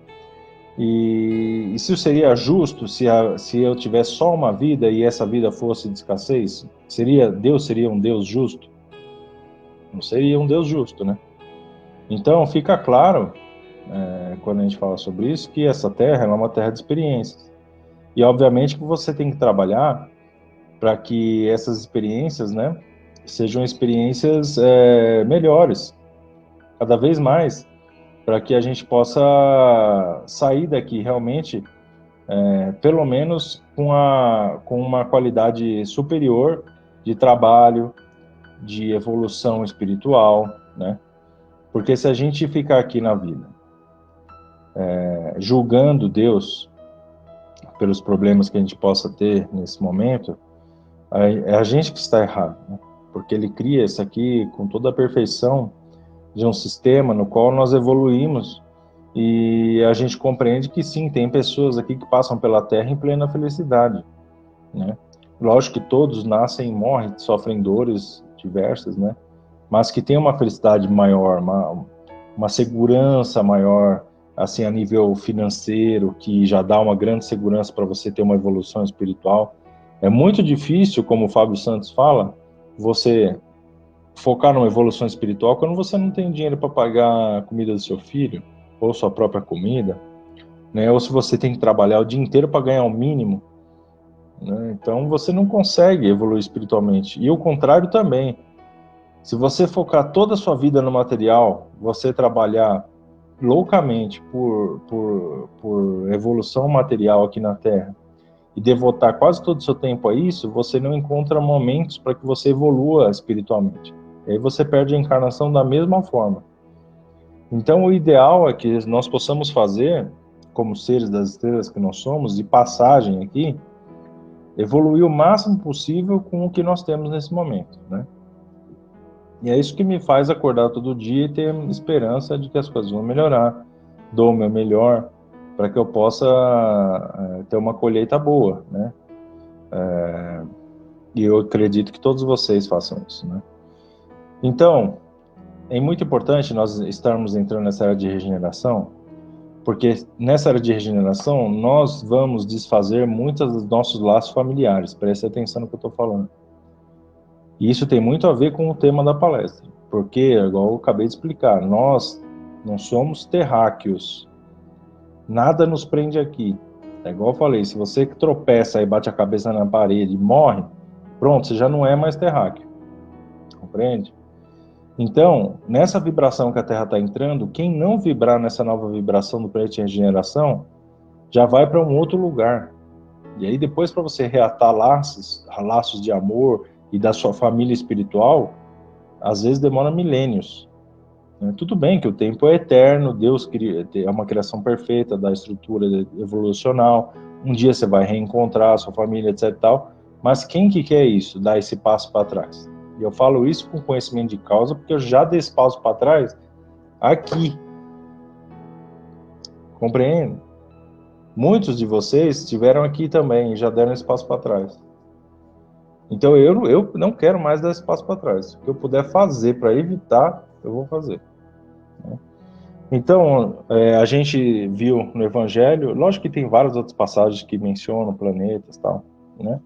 E isso seria justo se eu tivesse só uma vida e essa vida fosse de escassez? Deus seria um Deus justo? Não seria um Deus justo, né? Então, fica claro, quando a gente fala sobre isso, que essa terra é uma terra de experiências. E, obviamente, que você tem que trabalhar para que essas experiências, né, sejam experiências melhores, cada vez mais, para que a gente possa sair daqui realmente, pelo menos com uma qualidade superior de trabalho, de evolução espiritual, né? Porque se a gente ficar aqui na vida julgando Deus pelos problemas que a gente possa ter nesse momento, é a gente que está errado, né? Porque ele cria isso aqui com toda a perfeição de um sistema no qual nós evoluímos e a gente compreende que sim, tem pessoas aqui que passam pela Terra em plena felicidade, né? Lógico que todos nascem e morrem, sofrem dores diversas, né? Mas que tem uma felicidade maior, uma segurança maior, assim, a nível financeiro, que já dá uma grande segurança para você ter uma evolução espiritual. É muito difícil, como o Fábio Santos fala, você focar numa evolução espiritual quando você não tem dinheiro para pagar a comida do seu filho, ou sua própria comida, né? Ou se você tem que trabalhar o dia inteiro para ganhar o mínimo, né? Então você não consegue evoluir espiritualmente. E o contrário também. Se você focar toda a sua vida no material, você trabalhar loucamente por evolução material aqui na Terra e devotar quase todo o seu tempo a isso, você não encontra momentos para que você evolua espiritualmente. E aí você perde a encarnação da mesma forma. Então o ideal é que nós possamos fazer, como seres das estrelas que nós somos, de passagem aqui, evoluir o máximo possível com o que nós temos nesse momento, né? E é isso que me faz acordar todo dia e ter esperança de que as coisas vão melhorar, dou o meu melhor, para que eu possa ter uma colheita boa, né? E eu acredito que todos vocês façam isso, né? Então, é muito importante nós estarmos entrando nessa era de regeneração, porque nessa era de regeneração nós vamos desfazer muitos dos nossos laços familiares. Preste atenção no que eu estou falando. E isso tem muito a ver com o tema da palestra, porque, igual eu acabei de explicar, nós não somos terráqueos, nada nos prende aqui. É igual eu falei, se você tropeça e bate a cabeça na parede e morre, pronto, você já não é mais terráqueo, compreende? Então, nessa vibração que a Terra está entrando, quem não vibrar nessa nova vibração do planeta de regeneração, já vai para um outro lugar. E aí depois, para você reatar laços de amor e da sua família espiritual, às vezes demora milênios. Tudo bem que o tempo é eterno, Deus é uma criação perfeita da estrutura evolucional, um dia você vai reencontrar a sua família, etc e tal, mas quem que quer isso, dar esse passo para trás? E eu falo isso com conhecimento de causa, porque eu já dei esse passo para trás aqui. Compreende? Muitos de vocês estiveram aqui também e já deram esse passo para trás. Então eu não quero mais dar esse passo para trás. O que eu puder fazer para evitar, eu vou fazer. Então, a gente viu no Evangelho, lógico que tem várias outras passagens que mencionam planetas e tal, né?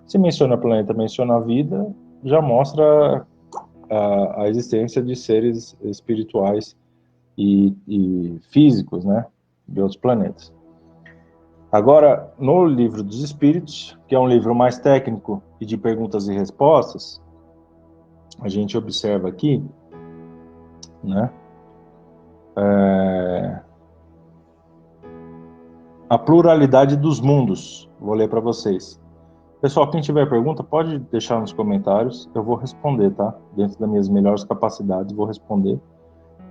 Se menciona planeta, menciona a vida, já mostra a existência de seres espirituais e físicos, né? De outros planetas. Agora, no Livro dos Espíritos, que é um livro mais técnico e de perguntas e respostas, a gente observa aqui, né? A pluralidade dos mundos. Vou ler para vocês. Pessoal, quem tiver pergunta, pode deixar nos comentários. Eu vou responder, tá? Dentro das minhas melhores capacidades, vou responder.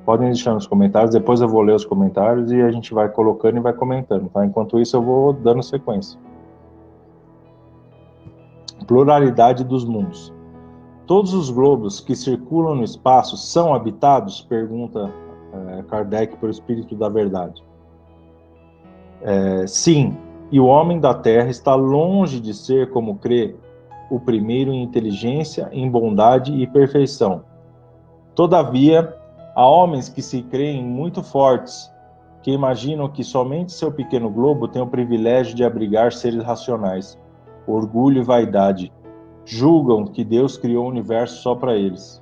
Podem deixar nos comentários, depois eu vou ler os comentários e a gente vai colocando e vai comentando, tá? Enquanto isso, eu vou dando sequência. Pluralidade dos mundos. Todos os globos que circulam no espaço são habitados? Pergunta Kardec por Espírito da Verdade. Sim, e o homem da Terra está longe de ser, como crê, o primeiro em inteligência, em bondade e perfeição. Todavia, há homens que se creem muito fortes, porque imaginam que somente seu pequeno globo tem o privilégio de abrigar seres racionais, orgulho e vaidade. Julgam que Deus criou o universo só para eles.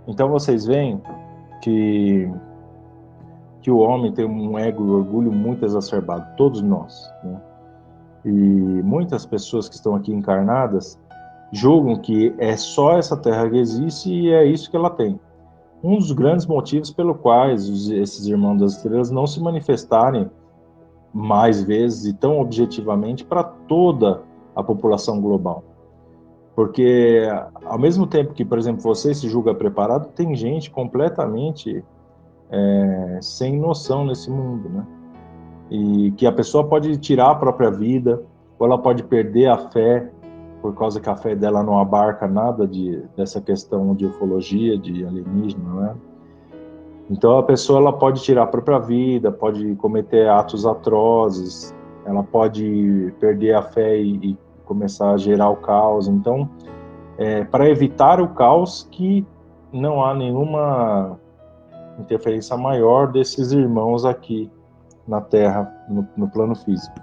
Então vocês veem que o homem tem um ego e orgulho muito exacerbado, todos nós, né? E muitas pessoas que estão aqui encarnadas julgam que é só essa Terra que existe e é isso que ela tem. Um dos grandes motivos pelo quais esses irmãos das estrelas não se manifestarem mais vezes e tão objetivamente para toda a população global. Porque, ao mesmo tempo que, por exemplo, você se julga preparado, tem gente completamente sem noção nesse mundo, né? E que a pessoa pode tirar a própria vida, ou ela pode perder a fé, por causa que a fé dela não abarca nada dessa questão de ufologia, de alienígena, né? Então a pessoa ela pode tirar a própria vida, pode cometer atos atrozes, ela pode perder a fé e começar a gerar o caos. Então, para evitar o caos, que não há nenhuma interferência maior desses irmãos aqui na Terra, no plano físico.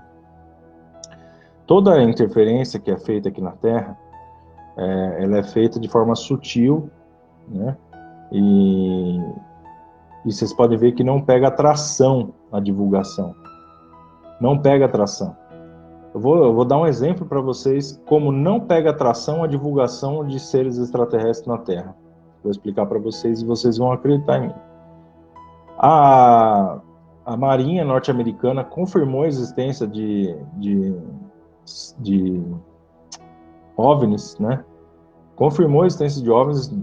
Toda a interferência que é feita aqui na Terra, ela é feita de forma sutil, né? E vocês podem ver que não pega atração a divulgação. Não pega atração. Eu vou dar um exemplo para vocês como não pega atração a divulgação de seres extraterrestres na Terra. Vou explicar para vocês e vocês vão acreditar em mim. A Marinha norte-americana confirmou a existência de OVNIs, né? Confirmou a existência de OVNIs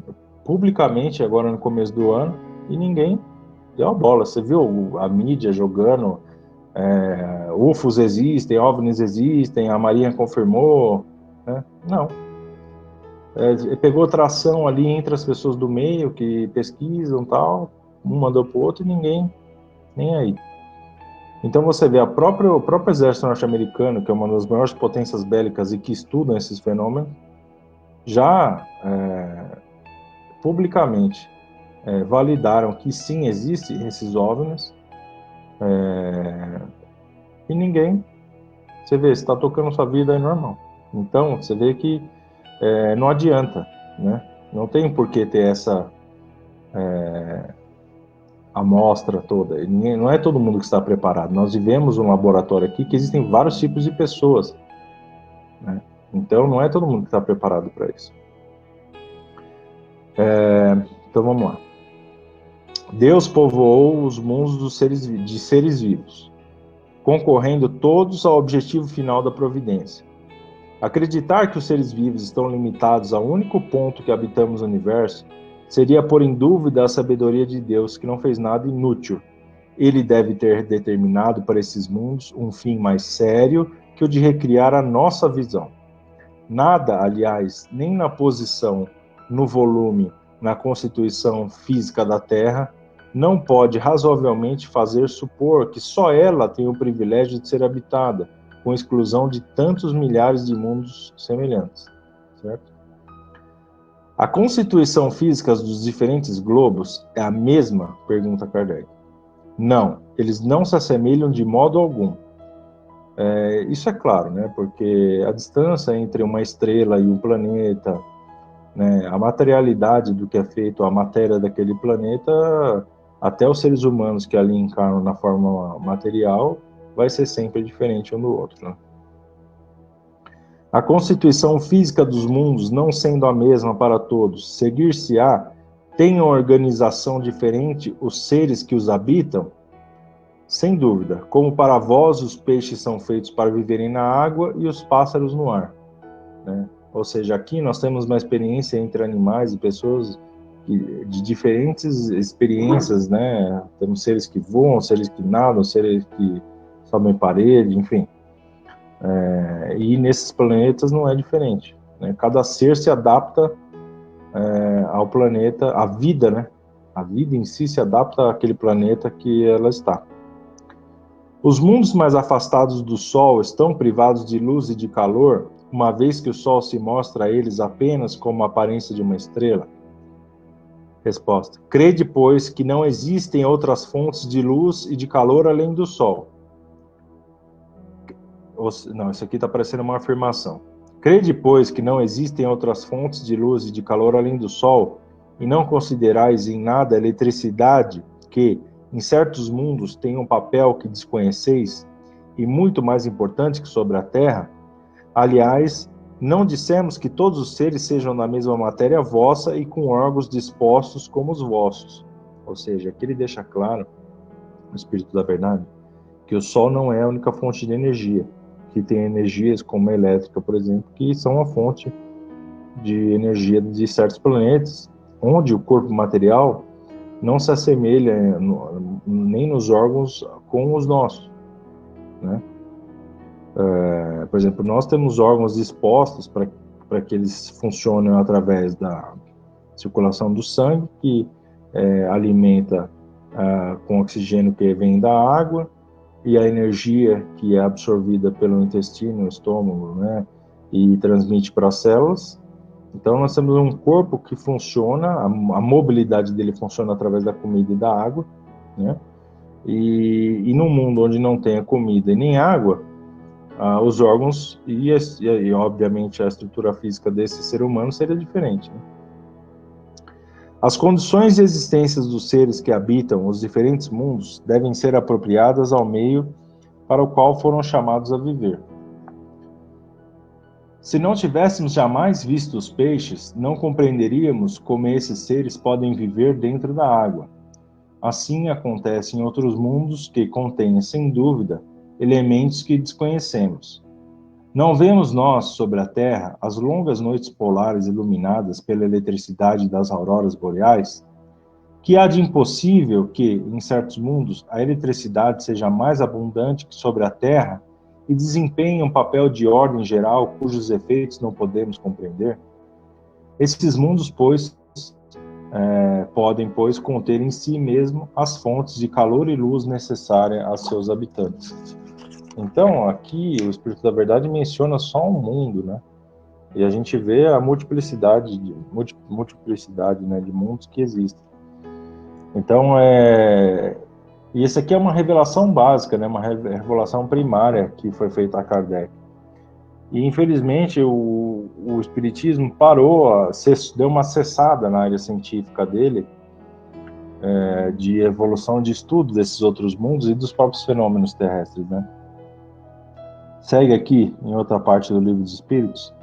publicamente agora no começo do ano e ninguém deu a bola. Você viu a mídia jogando UFOs existem, OVNIs existem, a Marinha confirmou, né? Não. Pegou tração ali entre as pessoas do meio que pesquisam tal, um mandou pro outro e ninguém nem aí. Então você vê o próprio exército norte-americano, que é uma das maiores potências bélicas e que estudam esses fenômenos, já publicamente validaram que sim, existem esses OVNIs, e ninguém, você vê, está tocando sua vida aí normal. Então você vê que não adianta, né? Não tem por que ter essa amostra toda. Não é todo mundo que está preparado. Nós vivemos um laboratório aqui que existem vários tipos de pessoas, né? Então não é todo mundo que está preparado para isso. Então vamos lá. Deus povoou os mundos de seres vivos, concorrendo todos ao objetivo final da providência. Acreditar que os seres vivos estão limitados ao único ponto que habitamos no universo seria pôr em dúvida a sabedoria de Deus, que não fez nada inútil. Ele deve ter determinado para esses mundos um fim mais sério que o de recriar a nossa visão. Nada, aliás, nem na posição, no volume, na constituição física da Terra, não pode razoavelmente fazer supor que só ela tem o privilégio de ser habitada, com exclusão de tantos milhares de mundos semelhantes, certo? A constituição física dos diferentes globos é a mesma? Pergunta Kardec. Não, eles não se assemelham de modo algum. Isso é claro, né? Porque a distância entre uma estrela e um planeta, né, a materialidade do que é feito, a matéria daquele planeta, até os seres humanos que ali encarnam na forma material, vai ser sempre diferente um do outro, né? A constituição física dos mundos, não sendo a mesma para todos, seguir-se-á, tem uma organização diferente os seres que os habitam? Sem dúvida, como para vós os peixes são feitos para viverem na água e os pássaros no ar, né? Ou seja, aqui nós temos uma experiência entre animais e pessoas de diferentes experiências, né? Temos seres que voam, seres que nadam, seres que sobem parede, enfim. E nesses planetas não é diferente, né? Cada ser se adapta ao planeta, a vida, né? A vida em si se adapta àquele planeta que ela está. Os mundos mais afastados do Sol estão privados de luz e de calor, uma vez que o Sol se mostra a eles apenas como a aparência de uma estrela? Resposta. Crede, pois, que não existem outras fontes de luz e de calor além do Sol. Não, isso aqui está parecendo uma afirmação. Crede, pois, que não existem outras fontes de luz e de calor além do Sol, e não considerais em nada a eletricidade que, em certos mundos, tem um papel que desconheceis, e muito mais importante que sobre a Terra? Aliás, não dissemos que todos os seres sejam da mesma matéria vossa e com órgãos dispostos como os vossos. Ou seja, aqui ele deixa claro, no Espírito da Verdade, que o Sol não é a única fonte de energia, que tem energias como a elétrica, por exemplo, que são a fonte de energia de certos planetas, onde o corpo material não se assemelha nem nos órgãos com os nossos, né? Por exemplo, nós temos órgãos dispostos para que eles funcionem através da circulação do sangue, que alimenta com oxigênio que vem da água, e a energia que é absorvida pelo intestino, estômago, né, e transmite para as células. Então, nós temos um corpo que funciona, a mobilidade dele funciona através da comida e da água, né? E num mundo onde não tenha comida e nem água, os órgãos e, obviamente, a estrutura física desse ser humano seria diferente, né? As condições de existência dos seres que habitam os diferentes mundos devem ser apropriadas ao meio para o qual foram chamados a viver. Se não tivéssemos jamais visto os peixes, não compreenderíamos como esses seres podem viver dentro da água. Assim acontece em outros mundos que contêm, sem dúvida, elementos que desconhecemos. Não vemos nós, sobre a Terra, as longas noites polares iluminadas pela eletricidade das auroras boreais? Que há de impossível que, em certos mundos, a eletricidade seja mais abundante que sobre a Terra e desempenhe um papel de ordem geral cujos efeitos não podemos compreender? Esses mundos, pois, podem, pois, conter em si mesmo as fontes de calor e luz necessárias a seus habitantes. Então, aqui, o Espírito da Verdade menciona só um mundo, né? E a gente vê a multiplicidade né, de mundos que existem. Então, e isso aqui é uma revelação básica, né? Uma revelação primária que foi feita a Kardec. E, infelizmente, o Espiritismo deu uma cessada na área científica dele, de evolução de estudo desses outros mundos e dos próprios fenômenos terrestres, né? Segue aqui, em outra parte do Livro dos Espíritos.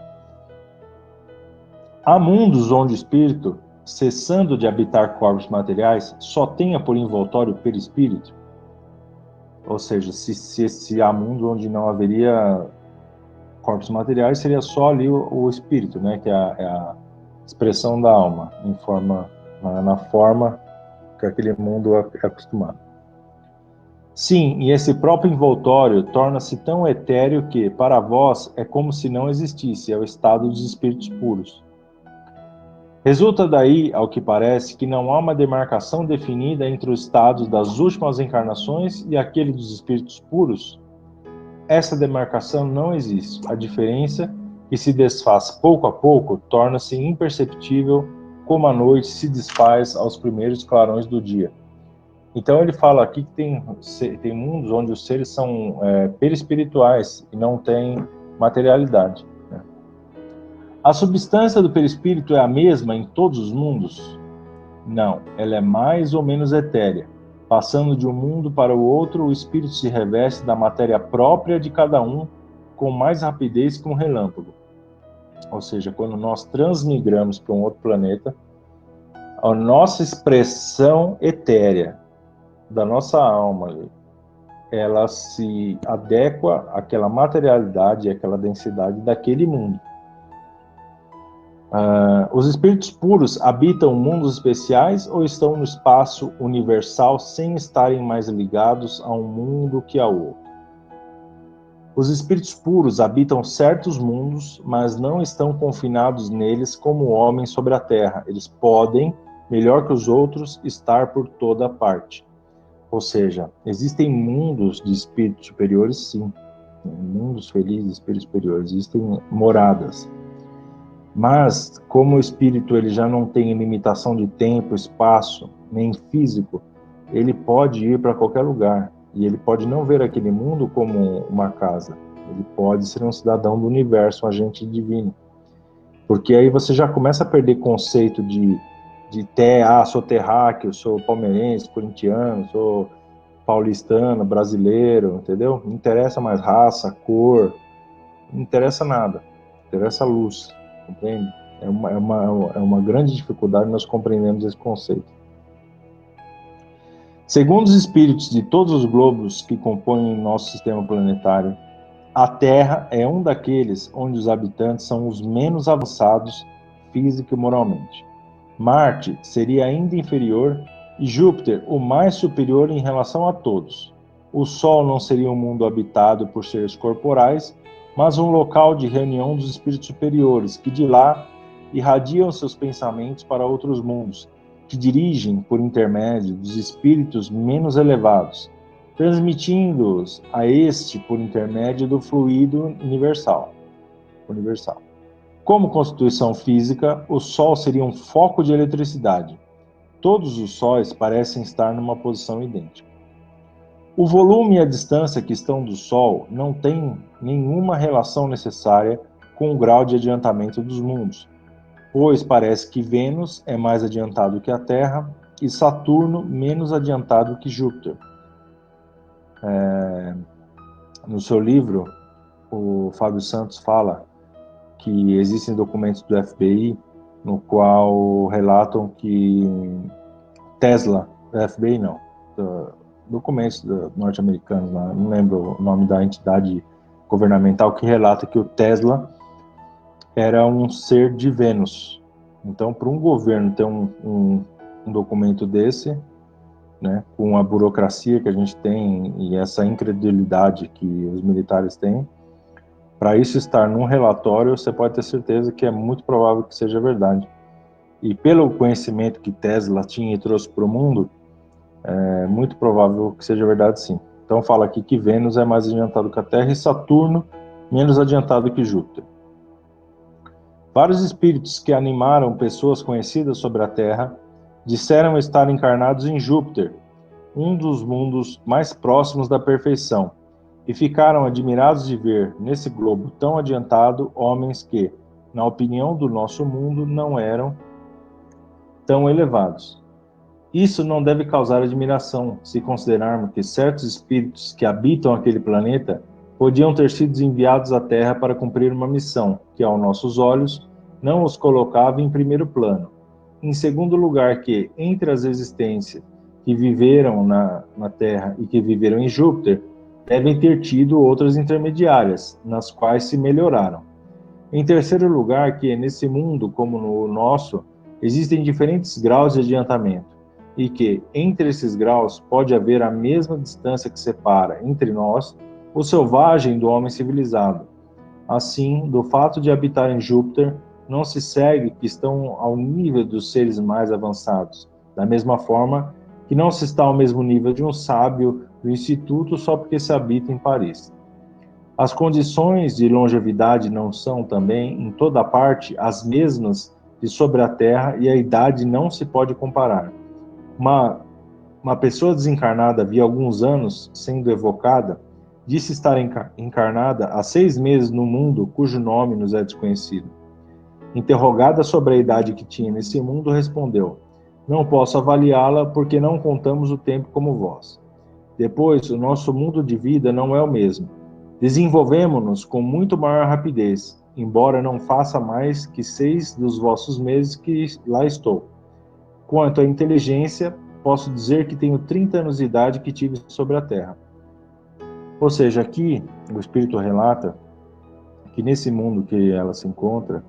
Há mundos onde o espírito, cessando de habitar corpos materiais, só tenha por envoltório o perispírito. Ou seja, se há mundos onde não haveria corpos materiais, seria só ali o espírito, né, que é a expressão da alma, na forma que aquele mundo é acostumado. Sim, e esse próprio envoltório torna-se tão etéreo que, para vós, é como se não existisse, é o estado dos espíritos puros. Resulta daí, ao que parece, que não há uma demarcação definida entre os estados das últimas encarnações e aquele dos espíritos puros. Essa demarcação não existe. A diferença, que se desfaz pouco a pouco, torna-se imperceptível, como a noite se desfaz aos primeiros clarões do dia. Então ele fala aqui que tem mundos onde os seres são perispirituais e não têm materialidade, né? A substância do perispírito é a mesma em todos os mundos? Não, ela é mais ou menos etérea. Passando de um mundo para o outro, o espírito se reveste da matéria própria de cada um com mais rapidez que um relâmpago. Ou seja, quando nós transmigramos para um outro planeta, a nossa expressão etérea da nossa alma, ela se adequa àquela materialidade, àquela densidade daquele mundo. Os espíritos puros habitam mundos especiais ou estão no espaço universal sem estarem mais ligados a um mundo que ao outro? Os espíritos puros habitam certos mundos, mas não estão confinados neles como o homem sobre a terra. Eles podem, melhor que os outros, estar por toda parte. Ou seja, existem mundos de espíritos superiores, sim. Mundos felizes, espíritos superiores. Existem moradas. Mas, como o espírito ele já não tem limitação de tempo, espaço, nem físico, ele pode ir para qualquer lugar. E ele pode não ver aquele mundo como uma casa. Ele pode ser um cidadão do universo, um agente divino. Porque aí você já começa a perder conceito de sou terráqueo, sou palmeirense, corintiano, sou paulistano, brasileiro, entendeu? Não interessa mais raça, cor, não interessa nada. Interessa a luz, compreende? É uma grande dificuldade nós compreendermos esse conceito. Segundo os espíritos de todos os globos que compõem nosso sistema planetário, a Terra é um daqueles onde os habitantes são os menos avançados física e moralmente. Marte seria ainda inferior e Júpiter o mais superior em relação a todos. O Sol não seria um mundo habitado por seres corporais, mas um local de reunião dos espíritos superiores, que de lá irradiam seus pensamentos para outros mundos, que dirigem por intermédio dos espíritos menos elevados, transmitindo-os a este por intermédio do fluido universal. Como constituição física, o Sol seria um foco de eletricidade. Todos os sóis parecem estar numa posição idêntica. O volume e a distância que estão do Sol não têm nenhuma relação necessária com o grau de adiantamento dos mundos, pois parece que Vênus é mais adiantado que a Terra e Saturno menos adiantado que Júpiter. No seu livro, o Fábio Santos fala que existem documentos do FBI no qual relatam que Tesla, do FBI não, documentos norte-americanos, não lembro o nome da entidade governamental, que relata que o Tesla era um ser de Vênus. Então, para um governo ter um documento desse, né, com a burocracia que a gente tem e essa incredulidade que os militares têm, para isso estar num relatório, você pode ter certeza que é muito provável que seja verdade. E pelo conhecimento que Tesla tinha e trouxe para o mundo, é muito provável que seja verdade sim. Então fala aqui que Vênus é mais adiantado que a Terra e Saturno menos adiantado que Júpiter. Vários espíritos que animaram pessoas conhecidas sobre a Terra disseram estar encarnados em Júpiter, um dos mundos mais próximos da perfeição, e ficaram admirados de ver, nesse globo tão adiantado, homens que, na opinião do nosso mundo, não eram tão elevados. Isso não deve causar admiração, se considerarmos que certos espíritos que habitam aquele planeta podiam ter sido enviados à Terra para cumprir uma missão, que, aos nossos olhos, não os colocava em primeiro plano. Em segundo lugar, que, entre as existências que viveram na Terra e que viveram em Júpiter, devem ter tido outras intermediárias, nas quais se melhoraram. Em terceiro lugar, que nesse mundo, como no nosso, existem diferentes graus de adiantamento, e que, entre esses graus, pode haver a mesma distância que separa, entre nós, o selvagem do homem civilizado. Assim, do fato de habitar em Júpiter, não se segue que estão ao nível dos seres mais avançados, da mesma forma que não se está ao mesmo nível de um sábio do instituto só porque se habita em Paris. As condições de longevidade não são também, em toda parte, as mesmas de sobre a Terra e a idade não se pode comparar. Uma pessoa desencarnada havia alguns anos sendo evocada, disse estar encarnada há 6 meses no mundo cujo nome nos é desconhecido. Interrogada sobre a idade que tinha nesse mundo, respondeu: não posso avaliá-la porque não contamos o tempo como vós. Depois, o nosso mundo de vida não é o mesmo. Desenvolvemo-nos com muito maior rapidez, embora não faça mais que 6 dos vossos meses que lá estou. Quanto à inteligência, posso dizer que tenho 30 anos de idade que tive sobre a Terra. Ou seja, aqui o Espírito relata que nesse mundo que ela se encontra,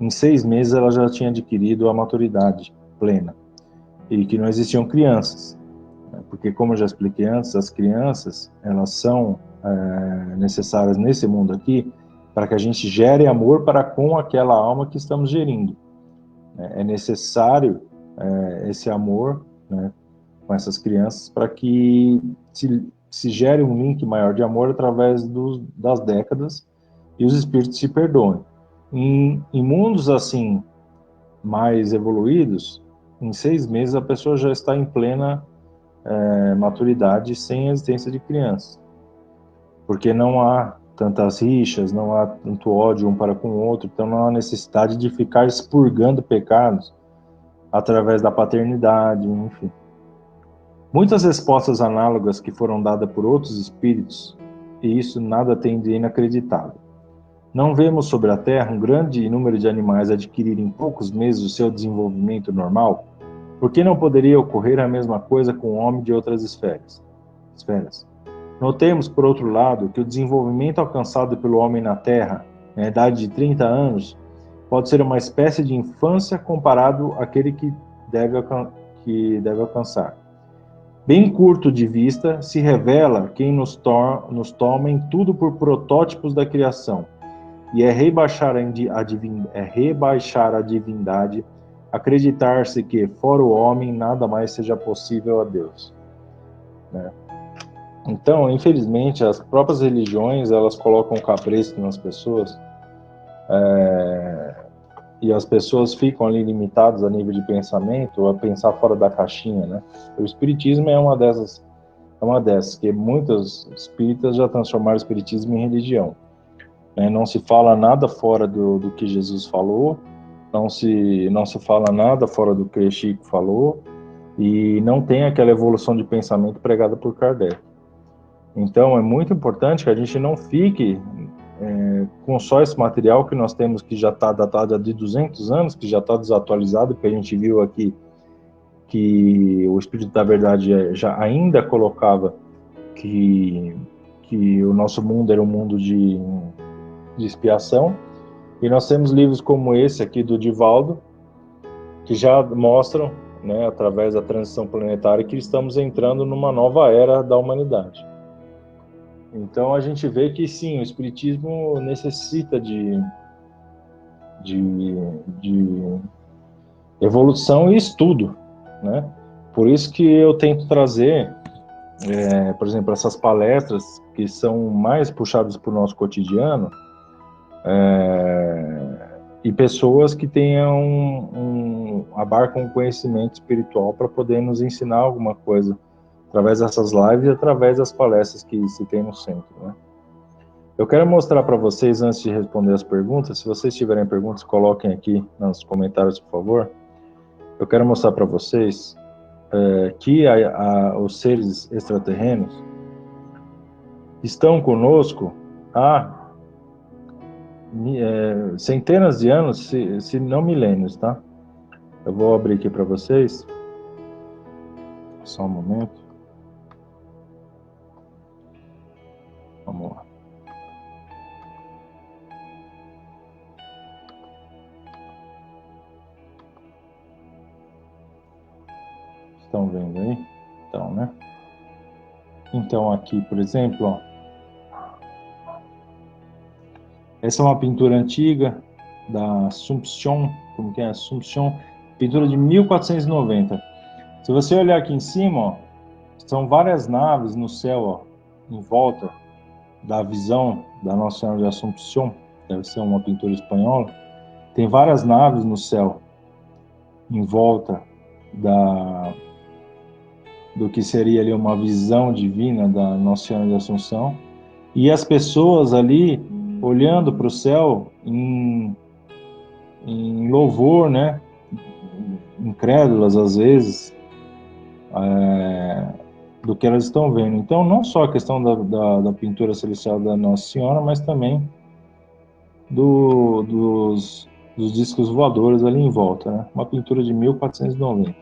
em 6 meses ela já tinha adquirido a maturidade plena e que não existiam crianças, porque, como eu já expliquei antes, as crianças elas são necessárias nesse mundo aqui para que a gente gere amor para com aquela alma que estamos gerindo. É necessário esse amor, né, com essas crianças para que se gere um link maior de amor através das décadas e os espíritos se perdoem. Em mundos assim, mais evoluídos, em 6 meses a pessoa já está em plena maturidade sem a existência de crianças. Porque não há tantas rixas, não há tanto ódio um para com o outro, então não há necessidade de ficar expurgando pecados através da paternidade, enfim. Muitas respostas análogas que foram dadas por outros espíritos, e isso nada tem de inacreditável. Não vemos sobre a Terra um grande número de animais adquirir em poucos meses o seu desenvolvimento normal? Por que não poderia ocorrer a mesma coisa com o homem de outras esferas? Notemos, por outro lado, que o desenvolvimento alcançado pelo homem na Terra, na idade de 30 anos, pode ser uma espécie de infância comparado àquele que deve alcançar. Bem curto de vista, se revela quem nos toma em tudo por protótipos da criação, e é rebaixar a divindade, acreditar-se que, fora o homem, nada mais seja possível a Deus. Né? Então, infelizmente, as próprias religiões, elas colocam capricho nas pessoas, e as pessoas ficam ali limitadas a nível de pensamento, a pensar fora da caixinha, né? O espiritismo é uma dessas, que muitos espíritas já transformaram o espiritismo em religião. Né? Não se fala nada fora do que Jesus falou, não se fala nada fora do que Chico falou, e não tem aquela evolução de pensamento pregada por Kardec. Então, é muito importante que a gente não fique com só esse material que nós temos, que já está datado de 200 anos, que já está desatualizado, porque a gente viu aqui que o Espírito da Verdade já ainda colocava que o nosso mundo era um mundo de expiação, e nós temos livros como esse aqui do Divaldo, que já mostram, né, através da transição planetária, que estamos entrando numa nova era da humanidade. Então a gente vê que sim, o espiritismo necessita de evolução e estudo, né? Por isso que eu tento trazer, por exemplo, essas palestras que são mais puxadas para o nosso cotidiano, e pessoas que tenham abarcam um conhecimento espiritual para poder nos ensinar alguma coisa através dessas lives e através das palestras que se tem no centro, né? Eu quero mostrar para vocês, antes de responder as perguntas, se vocês tiverem perguntas, coloquem aqui nos comentários, por favor. Eu quero mostrar para vocês que os seres extraterrenos estão conosco há centenas de anos, se não milênios, tá? Eu vou abrir aqui para vocês. Só um momento. Vamos lá. Estão vendo aí? Então, né? Então, aqui, por exemplo, ó, essa é uma pintura antiga da Assumption, como que é? Assumption, pintura de 1490. Se você olhar aqui em cima, ó, são várias naves no céu, ó, em volta da visão da Nossa Senhora de Assumpción, deve ser uma pintura espanhola. Tem várias naves no céu em volta do que seria ali uma visão divina da Nossa Senhora de Assunção, e as pessoas ali olhando para o céu em louvor, né, incrédulas às vezes, do que elas estão vendo. Então, não só a questão da pintura celestial da Nossa Senhora, mas também dos discos voadores ali em volta, né? Uma pintura de 1490.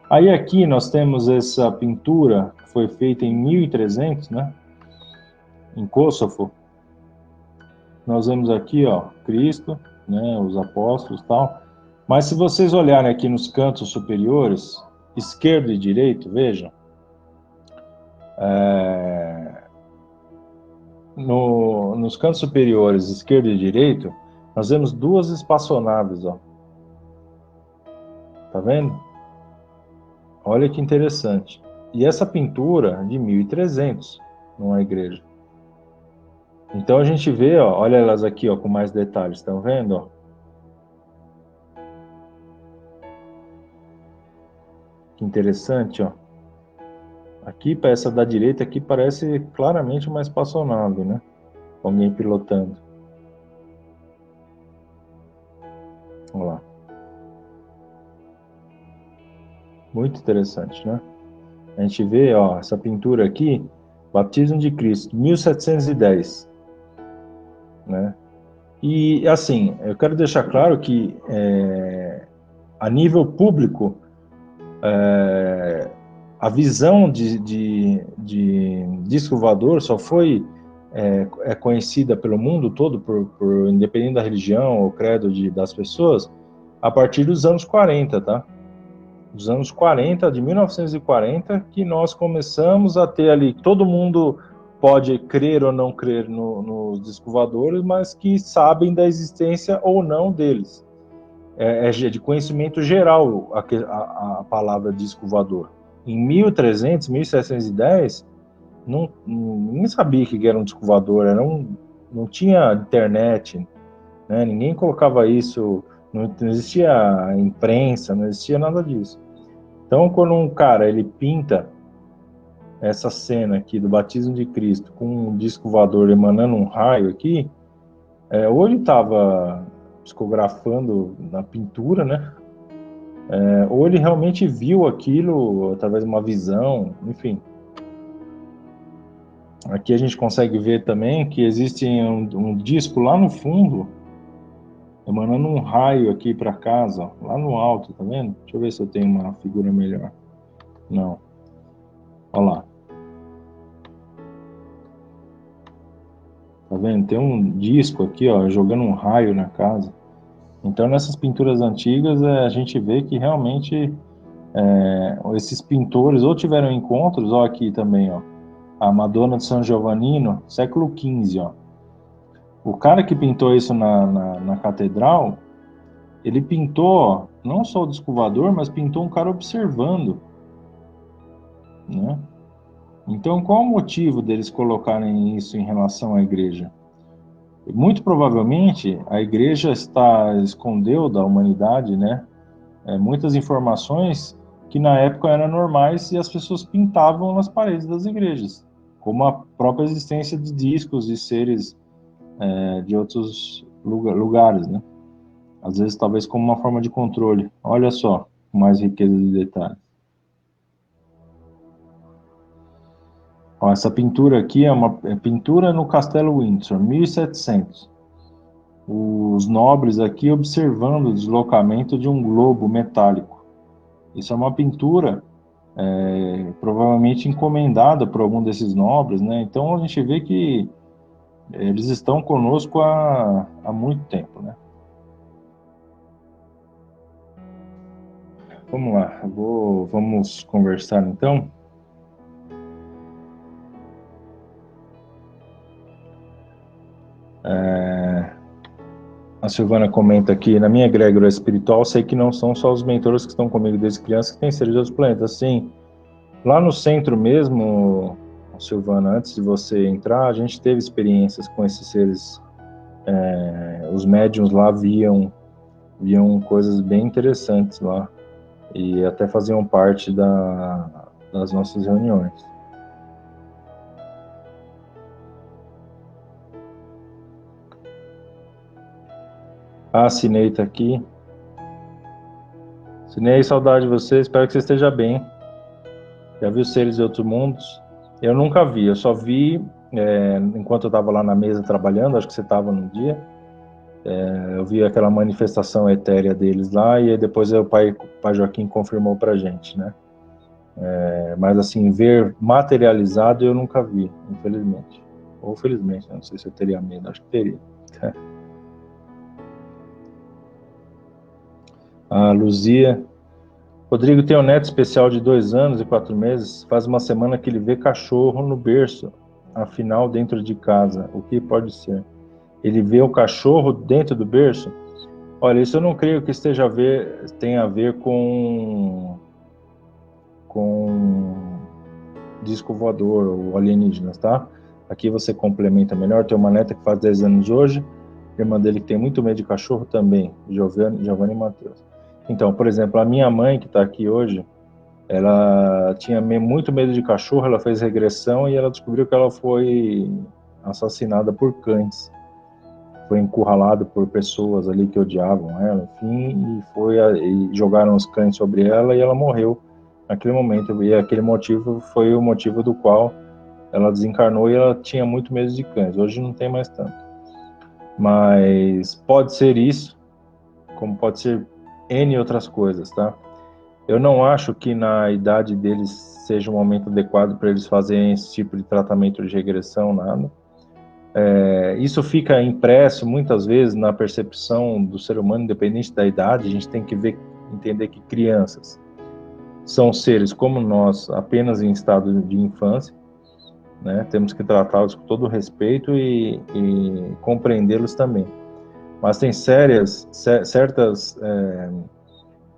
Aí aqui nós temos essa pintura que foi feita em 1300, né? Em Kosovo. Nós vemos aqui, ó, Cristo, né? Os apóstolos e tal. Mas se vocês olharem aqui nos cantos superiores, esquerdo e direito, vejam. Nos cantos superiores, esquerdo e direito, nós vemos duas espaçonaves, ó. Tá vendo? Olha que interessante. E essa pintura de 1300, numa igreja. Então a gente vê, ó, olha elas aqui, ó, com mais detalhes, estão vendo? Ó? Que interessante, ó. Aqui, para essa da direita, aqui parece claramente uma espaçonave, né? Alguém pilotando. Vamos lá. Muito interessante, né? A gente vê, ó, essa pintura aqui, Batismo de Cristo, 1710, né? E, assim, eu quero deixar claro que, a nível público, a visão de disco voador só foi conhecida pelo mundo todo, independente da religião ou credo das pessoas, a partir dos anos 40, tá? Dos anos 40, de 1940, que nós começamos a ter ali, todo mundo pode crer ou não crer nos discos voadores, mas que sabem da existência ou não deles. É de conhecimento geral a palavra disco voador. Em 1300, 1710, ninguém sabia que era um disco voador, não tinha internet, né? Ninguém colocava isso, não existia imprensa, não existia nada disso. Então, quando um cara ele pinta essa cena aqui do batismo de Cristo com um disco voador emanando um raio aqui, ou ele estava psicografando na pintura, né? Ou ele realmente viu aquilo através de uma visão, enfim. Aqui a gente consegue ver também que existe um disco lá no fundo, emanando um raio aqui para casa, ó, lá no alto, tá vendo? Deixa eu ver se eu tenho uma figura melhor. Não. Olha lá. Tá vendo? Tem um disco aqui, ó, jogando um raio na casa. Então, nessas pinturas antigas, a gente vê que realmente esses pintores ou tiveram encontros, ó, aqui também, ó, a Madonna de San Giovannino, século XV, ó. O cara que pintou isso na catedral, ele pintou, ó, não só o disco voador, mas pintou um cara observando, né? Então, qual o motivo deles colocarem isso em relação à igreja? Muito provavelmente a igreja escondeu da humanidade, né, muitas informações que na época eram normais e as pessoas pintavam nas paredes das igrejas, como a própria existência de discos e seres de outros lugares, né? Às vezes talvez como uma forma de controle. Olha só, com mais riqueza de detalhes. Ó, essa pintura aqui é uma pintura no Castelo Windsor, 1700. Os nobres aqui observando o deslocamento de um globo metálico. Isso é uma pintura provavelmente encomendada por algum desses nobres, né? Então a gente vê que eles estão conosco há muito tempo, né? Vamos lá, vamos conversar então. A Silvana comenta aqui, na minha egrégora espiritual, sei que não são só os mentores que estão comigo desde criança que têm seres de outros planetas. Sim, lá no centro mesmo, Silvana, antes de você entrar, a gente teve experiências com esses seres. Os médiuns lá viam coisas bem interessantes lá e até faziam parte das nossas reuniões. A Cinei tá aqui. Cinei, saudade de você, espero que você esteja bem. Já viu seres de outros mundos? Eu nunca vi, eu só vi enquanto eu estava lá na mesa trabalhando, acho que você estava no dia, eu vi aquela manifestação etérea deles lá, e aí depois o pai Joaquim confirmou pra gente, né? Mas assim, ver materializado eu nunca vi, infelizmente. Ou felizmente, não sei se eu teria medo, acho que teria. A Luzia. Rodrigo tem um neto especial de 2 anos e 4 meses. Faz uma semana que ele vê cachorro no berço, afinal dentro de casa. O que pode ser? Ele vê o cachorro dentro do berço? Olha, isso eu não creio que tenha a ver com disco voador ou alienígenas, tá? Aqui você complementa melhor. Tem uma neta que faz 10 anos hoje, irmã dele que tem muito medo de cachorro também, Giovanni e Matheus. Então, por exemplo, a minha mãe que está aqui hoje, ela tinha muito medo de cachorro, ela fez regressão e ela descobriu que ela foi assassinada por cães. Foi encurralada por pessoas ali que odiavam ela, enfim, e jogaram os cães sobre ela e ela morreu naquele momento. E aquele motivo foi o motivo do qual ela desencarnou e ela tinha muito medo de cães. Hoje não tem mais tanto. Mas pode ser isso, como pode ser N outras coisas, tá? Eu não acho que na idade deles seja um momento adequado para eles fazerem esse tipo de tratamento de regressão, nada. Isso fica impresso muitas vezes na percepção do ser humano, independente da idade. A gente tem que entender que crianças são seres como nós, apenas em estado de infância, né? Temos que tratá-los com todo respeito e compreendê-los também. Mas tem certas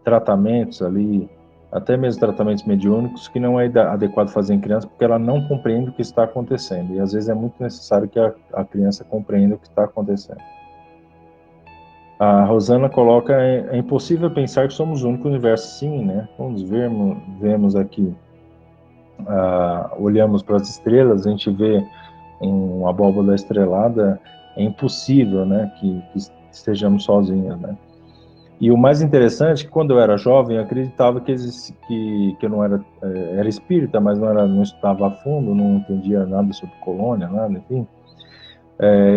tratamentos ali, até mesmo tratamentos mediúnicos, que não é adequado fazer em criança, porque ela não compreende o que está acontecendo. E às vezes é muito necessário que a criança compreenda o que está acontecendo. A Rosana coloca, é impossível pensar que somos o único universo. Sim, né? Vemos aqui, olhamos para as estrelas, a gente vê uma abóbora estrelada, é impossível, né, que estejamos sozinhos, né? E o mais interessante é que quando eu era jovem, eu acreditava que eu não era espírita, mas não estudava a fundo, não entendia nada sobre colônia, nada, enfim.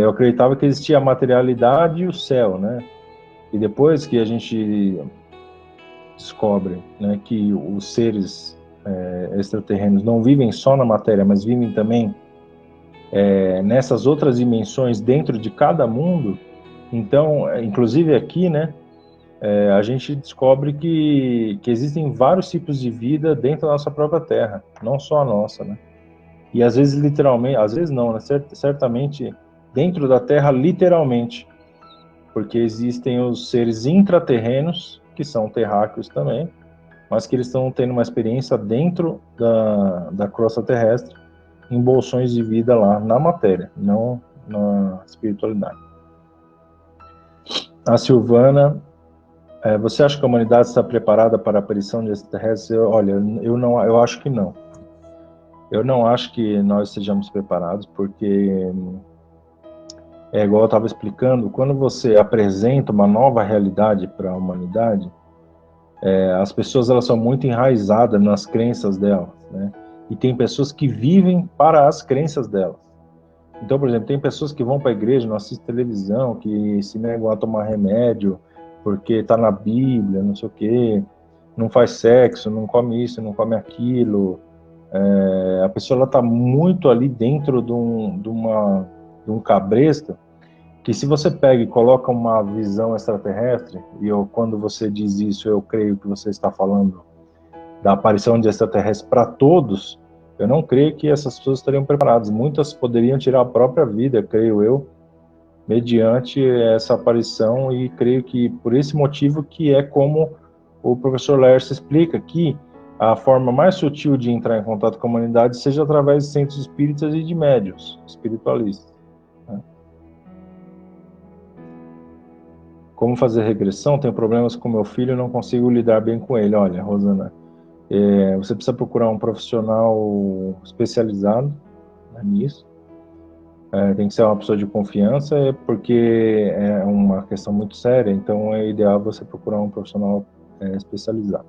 Eu acreditava que existia a materialidade e o céu, né? E depois que a gente descobre, né, que os seres extraterrenos não vivem só na matéria, mas vivem também nessas outras dimensões dentro de cada mundo, então, inclusive aqui, né, a gente descobre que existem vários tipos de vida dentro da nossa própria Terra, não só a nossa, né? E às vezes literalmente, às vezes não, né? Certamente dentro da Terra literalmente, porque existem os seres intraterrenos, que são terráqueos também, mas que eles estão tendo uma experiência dentro da crosta terrestre, em bolsões de vida lá na matéria, não na espiritualidade. A Silvana: você acha que a humanidade está preparada para a aparição de extraterrestres? Olha, eu acho que não. Eu não acho que nós estejamos preparados, porque igual eu estava explicando, quando você apresenta uma nova realidade para a humanidade, as pessoas elas são muito enraizadas nas crenças delas, né? E tem pessoas que vivem para as crenças delas. Então, por exemplo, tem pessoas que vão para a igreja, não assistem televisão, que se negam a tomar remédio, porque está na Bíblia, não sei o quê, não faz sexo, não come isso, não come aquilo. A pessoa está muito ali dentro de um cabresto, que se você pega e coloca uma visão extraterrestre, e quando você diz isso, eu creio que você está falando da aparição de extraterrestres para todos, eu não creio que essas pessoas estariam preparadas. Muitas poderiam tirar a própria vida, creio eu, mediante essa aparição, e creio que por esse motivo que é como o professor Laércio explica, que a forma mais sutil de entrar em contato com a humanidade seja através de centros espíritas e de médiuns espiritualistas, né? Como fazer regressão? Tenho problemas com meu filho e não consigo lidar bem com ele. Olha, Rosana, você precisa procurar um profissional especializado, né, nisso. Tem que ser uma pessoa de confiança, porque é uma questão muito séria, então é ideal você procurar um profissional especializado.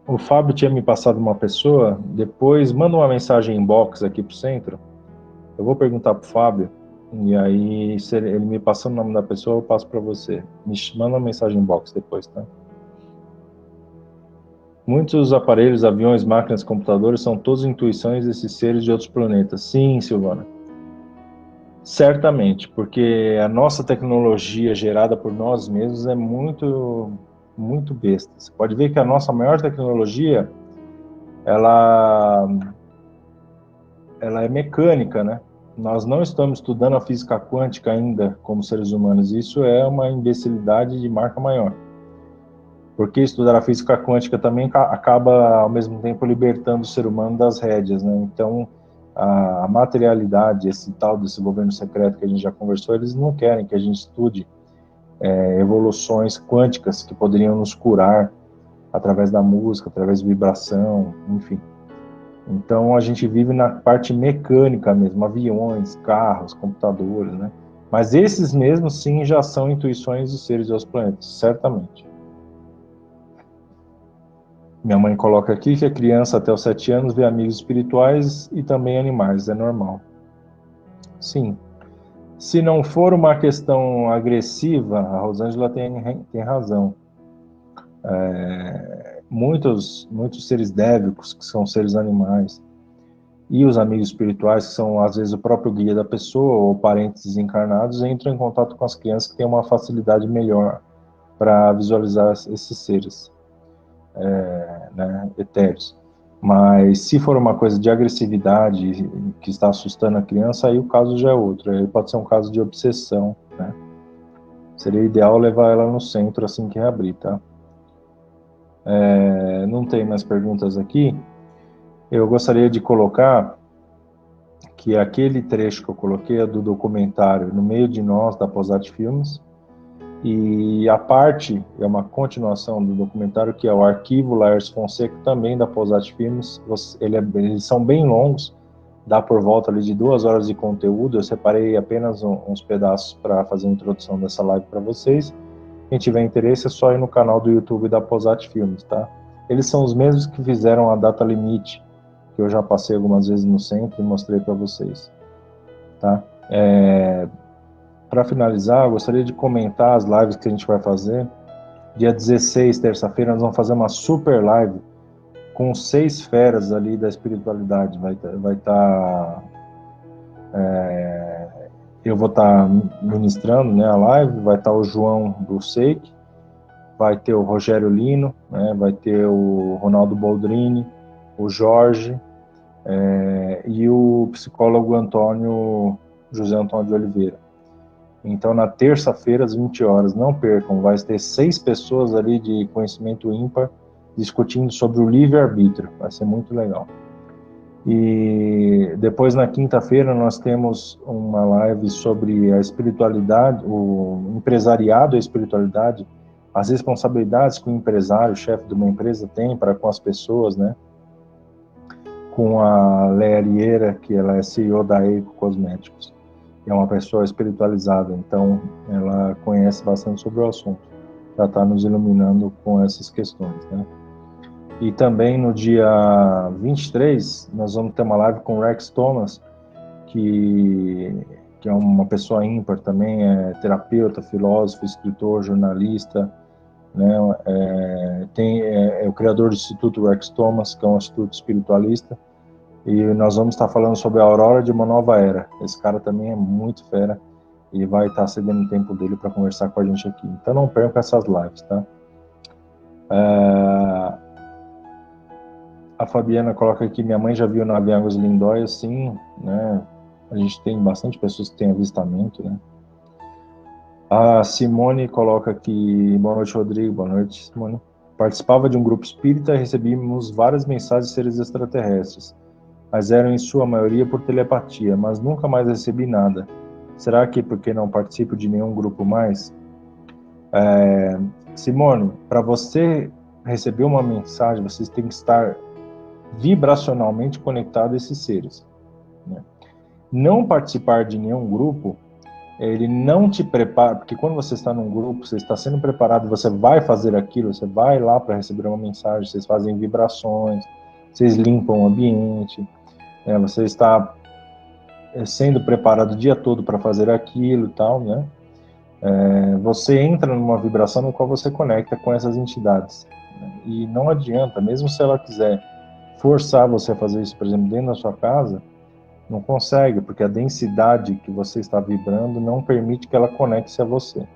O Fábio tinha me passado uma pessoa, depois manda uma mensagem inbox aqui pro centro, eu vou perguntar pro Fábio, e aí se ele me passando o nome da pessoa, eu passo para você. Me manda uma mensagem inbox depois, tá? Muitos aparelhos, aviões, máquinas, computadores são todas intuições desses seres de outros planetas. Sim, Silvana. Certamente, porque a nossa tecnologia gerada por nós mesmos é muito, muito besta. Você pode ver que a nossa maior tecnologia, ela é mecânica, né? Nós não estamos estudando a física quântica ainda como seres humanos. Isso é uma imbecilidade de marca maior. Porque estudar a física quântica também acaba, ao mesmo tempo, libertando o ser humano das rédeas, né? Então, a materialidade, esse tal desse governo secreto que a gente já conversou, eles não querem que a gente estude evoluções quânticas que poderiam nos curar através da música, através de vibração, enfim. Então a gente vive na parte mecânica mesmo, aviões, carros, computadores, né? Mas esses mesmos sim já são intuições dos seres e dos planetas, certamente. Minha mãe coloca aqui que a criança até os 7 anos vê amigos espirituais e também animais, é normal. Sim. Se não for uma questão agressiva, a Rosângela tem razão. Muitos seres dévicos, que são seres animais, e os amigos espirituais, que são às vezes o próprio guia da pessoa ou parentes desencarnados, entram em contato com as crianças que têm uma facilidade melhor para visualizar esses seres etéreos. Mas se for uma coisa de agressividade que está assustando a criança, aí o caso já é outro. Aí pode ser um caso de obsessão, né? Seria ideal levar ela no centro assim que reabrir, tá? Não tem mais perguntas aqui. Eu gostaria de colocar que aquele trecho que eu coloquei é do documentário No Meio de Nós, da Posat Filmes, e a parte é uma continuação do documentário, que é o Arquivo Laércio Fonseca, também da Posat Filmes. Eles são bem longos, dá por volta ali de 2 horas de conteúdo. Eu separei apenas uns pedaços para fazer a introdução dessa live para vocês. Quem tiver interesse é só ir no canal do YouTube da Posat Filmes, tá? Eles são os mesmos que fizeram a Data Limite, que eu já passei algumas vezes no centro e mostrei para vocês, tá? Para finalizar, eu gostaria de comentar as lives que a gente vai fazer. Dia 16, terça-feira, nós vamos fazer uma super live com 6 feras ali da espiritualidade. Vai estar eu vou estar ministrando, né, a live. Vai estar o João do Seik, vai ter o Rogério Lino, né, vai ter o Ronaldo Boldrini, o Jorge e o psicólogo José Antônio de Oliveira. Então, na terça-feira, às 20 horas, não percam, vai ter 6 pessoas ali de conhecimento ímpar discutindo sobre o livre-arbítrio, vai ser muito legal. E depois, na quinta-feira, nós temos uma live sobre a espiritualidade, o empresariado e a espiritualidade, as responsabilidades que o empresário, o chefe de uma empresa tem para com as pessoas, né? Com a Léa Arieira, que ela é CEO da Eiko Cosméticos. É uma pessoa espiritualizada, então ela conhece bastante sobre o assunto, já está nos iluminando com essas questões, né? E também no dia 23, nós vamos ter uma live com o Rex Thomas, que é uma pessoa ímpar também, é terapeuta, filósofo, escritor, jornalista, né? É o criador do Instituto Rex Thomas, que é um instituto espiritualista. E nós vamos estar falando sobre a aurora de uma nova era. Esse cara também é muito fera e vai estar cedendo o tempo dele para conversar com a gente aqui. Então não percam essas lives, tá? A Fabiana coloca aqui, minha mãe já viu nave Águas Lindóias, sim, né? A gente tem bastante pessoas que têm avistamento, né? A Simone coloca aqui, boa noite, Rodrigo, boa noite, Simone. Participava de um grupo espírita e recebíamos várias mensagens de seres extraterrestres, mas eram em sua maioria por telepatia, mas nunca mais recebi nada. Será que porque não participo de nenhum grupo mais? Simone, para você receber uma mensagem, vocês têm que estar vibracionalmente conectado a esses seres, né? Não participar de nenhum grupo, ele não te prepara, porque quando você está num grupo, você está sendo preparado, você vai fazer aquilo, você vai lá para receber uma mensagem, vocês fazem vibrações, vocês limpam o ambiente, você está sendo preparado o dia todo para fazer aquilo e tal, né? Você entra numa vibração no qual você conecta com essas entidades, né? E não adianta, mesmo se ela quiser forçar você a fazer isso, por exemplo, dentro da sua casa, não consegue, porque a densidade que você está vibrando não permite que ela conecte-se a você.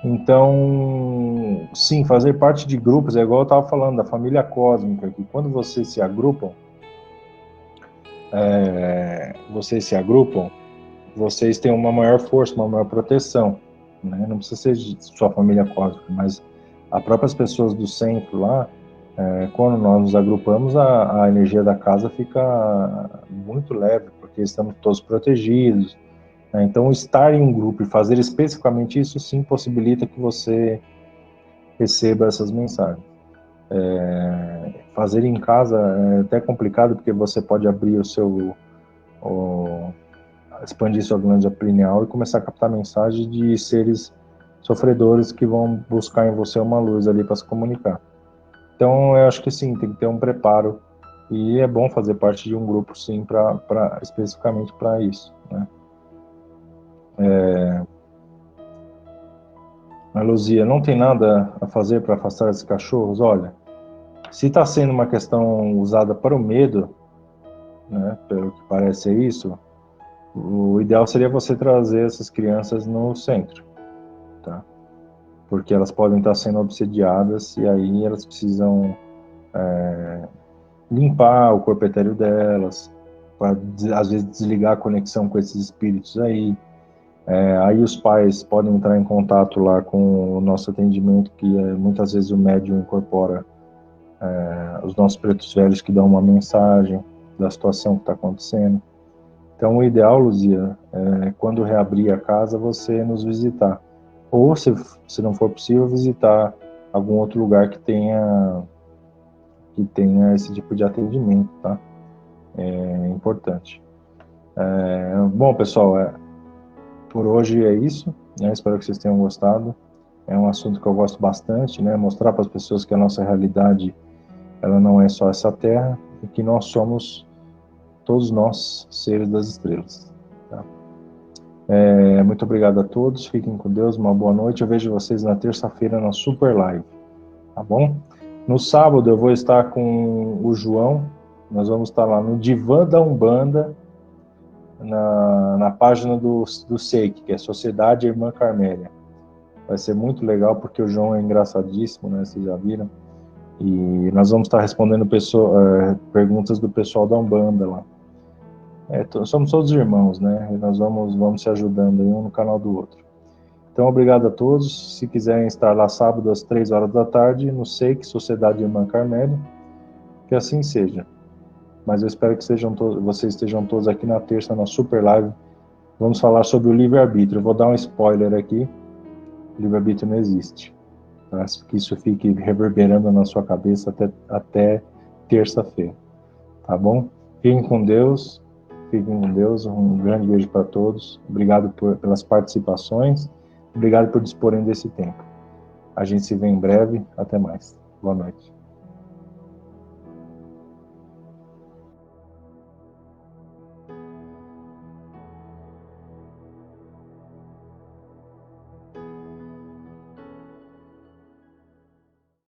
Então, sim, fazer parte de grupos, é igual eu estava falando, da família cósmica, que quando vocês se agrupam, vocês têm uma maior força, uma maior proteção, né? Não precisa ser de sua família cósmica, mas as próprias pessoas do centro lá, Quando nós nos agrupamos, a energia da casa fica muito leve, porque estamos todos protegidos. Então, estar em um grupo e fazer especificamente isso, sim, possibilita que você receba essas mensagens. Fazer em casa é até complicado, porque você pode abrir expandir sua glândula pineal e começar a captar mensagem de seres sofredores que vão buscar em você uma luz ali para se comunicar. Então, eu acho que sim, tem que ter um preparo, e é bom fazer parte de um grupo, sim, especificamente para isso, né? A Luzia, não tem nada a fazer para afastar esses cachorros? Olha, se está sendo uma questão usada para o medo, né, pelo que parece ser isso, o ideal seria você trazer essas crianças no centro, tá? Porque elas podem estar sendo obsediadas, e aí elas precisam limpar o corpo etéreo delas, para às vezes desligar a conexão com esses espíritos aí. Aí os pais podem entrar em contato lá com o nosso atendimento, que muitas vezes o médium incorpora os nossos pretos velhos, que dão uma mensagem da situação que está acontecendo. Então, o ideal, Luzia, é quando reabrir a casa, você nos visitar. Ou, se não for possível, visitar algum outro lugar que tenha esse tipo de atendimento, tá? É importante. Bom, pessoal, por hoje é isso, né? Espero que vocês tenham gostado. É um assunto que eu gosto bastante, né? Mostrar para as pessoas que a nossa realidade, ela não é só essa Terra, e que nós somos, todos nós, seres das estrelas, tá? Muito obrigado a todos, fiquem com Deus, uma boa noite. Eu vejo vocês na terça-feira na Super Live, tá bom? No sábado eu vou estar com o João, nós vamos estar lá no Divã da Umbanda, na página do SEIC, que é Sociedade Irmã Carmélia. Vai ser muito legal, porque o João é engraçadíssimo, né? Vocês já viram. E nós vamos estar respondendo perguntas do pessoal da Umbanda lá. Somos todos irmãos, né? E nós vamos se ajudando aí um no canal do outro. Então, obrigado a todos. Se quiserem estar lá sábado às 3 horas da tarde, no SEIC, Sociedade Irmã Carmélia, que assim seja. Mas eu espero que vocês estejam todos aqui na terça, na Super Live. Vamos falar sobre o livre-arbítrio. Eu vou dar um spoiler aqui. O livre-arbítrio não existe. Tá? Que isso fique reverberando na sua cabeça até terça-feira. Tá bom? Fiquem com Deus. Fiquem com Deus. Um grande beijo para todos. Obrigado pelas participações. Obrigado por disporem desse tempo. A gente se vê em breve. Até mais. Boa noite.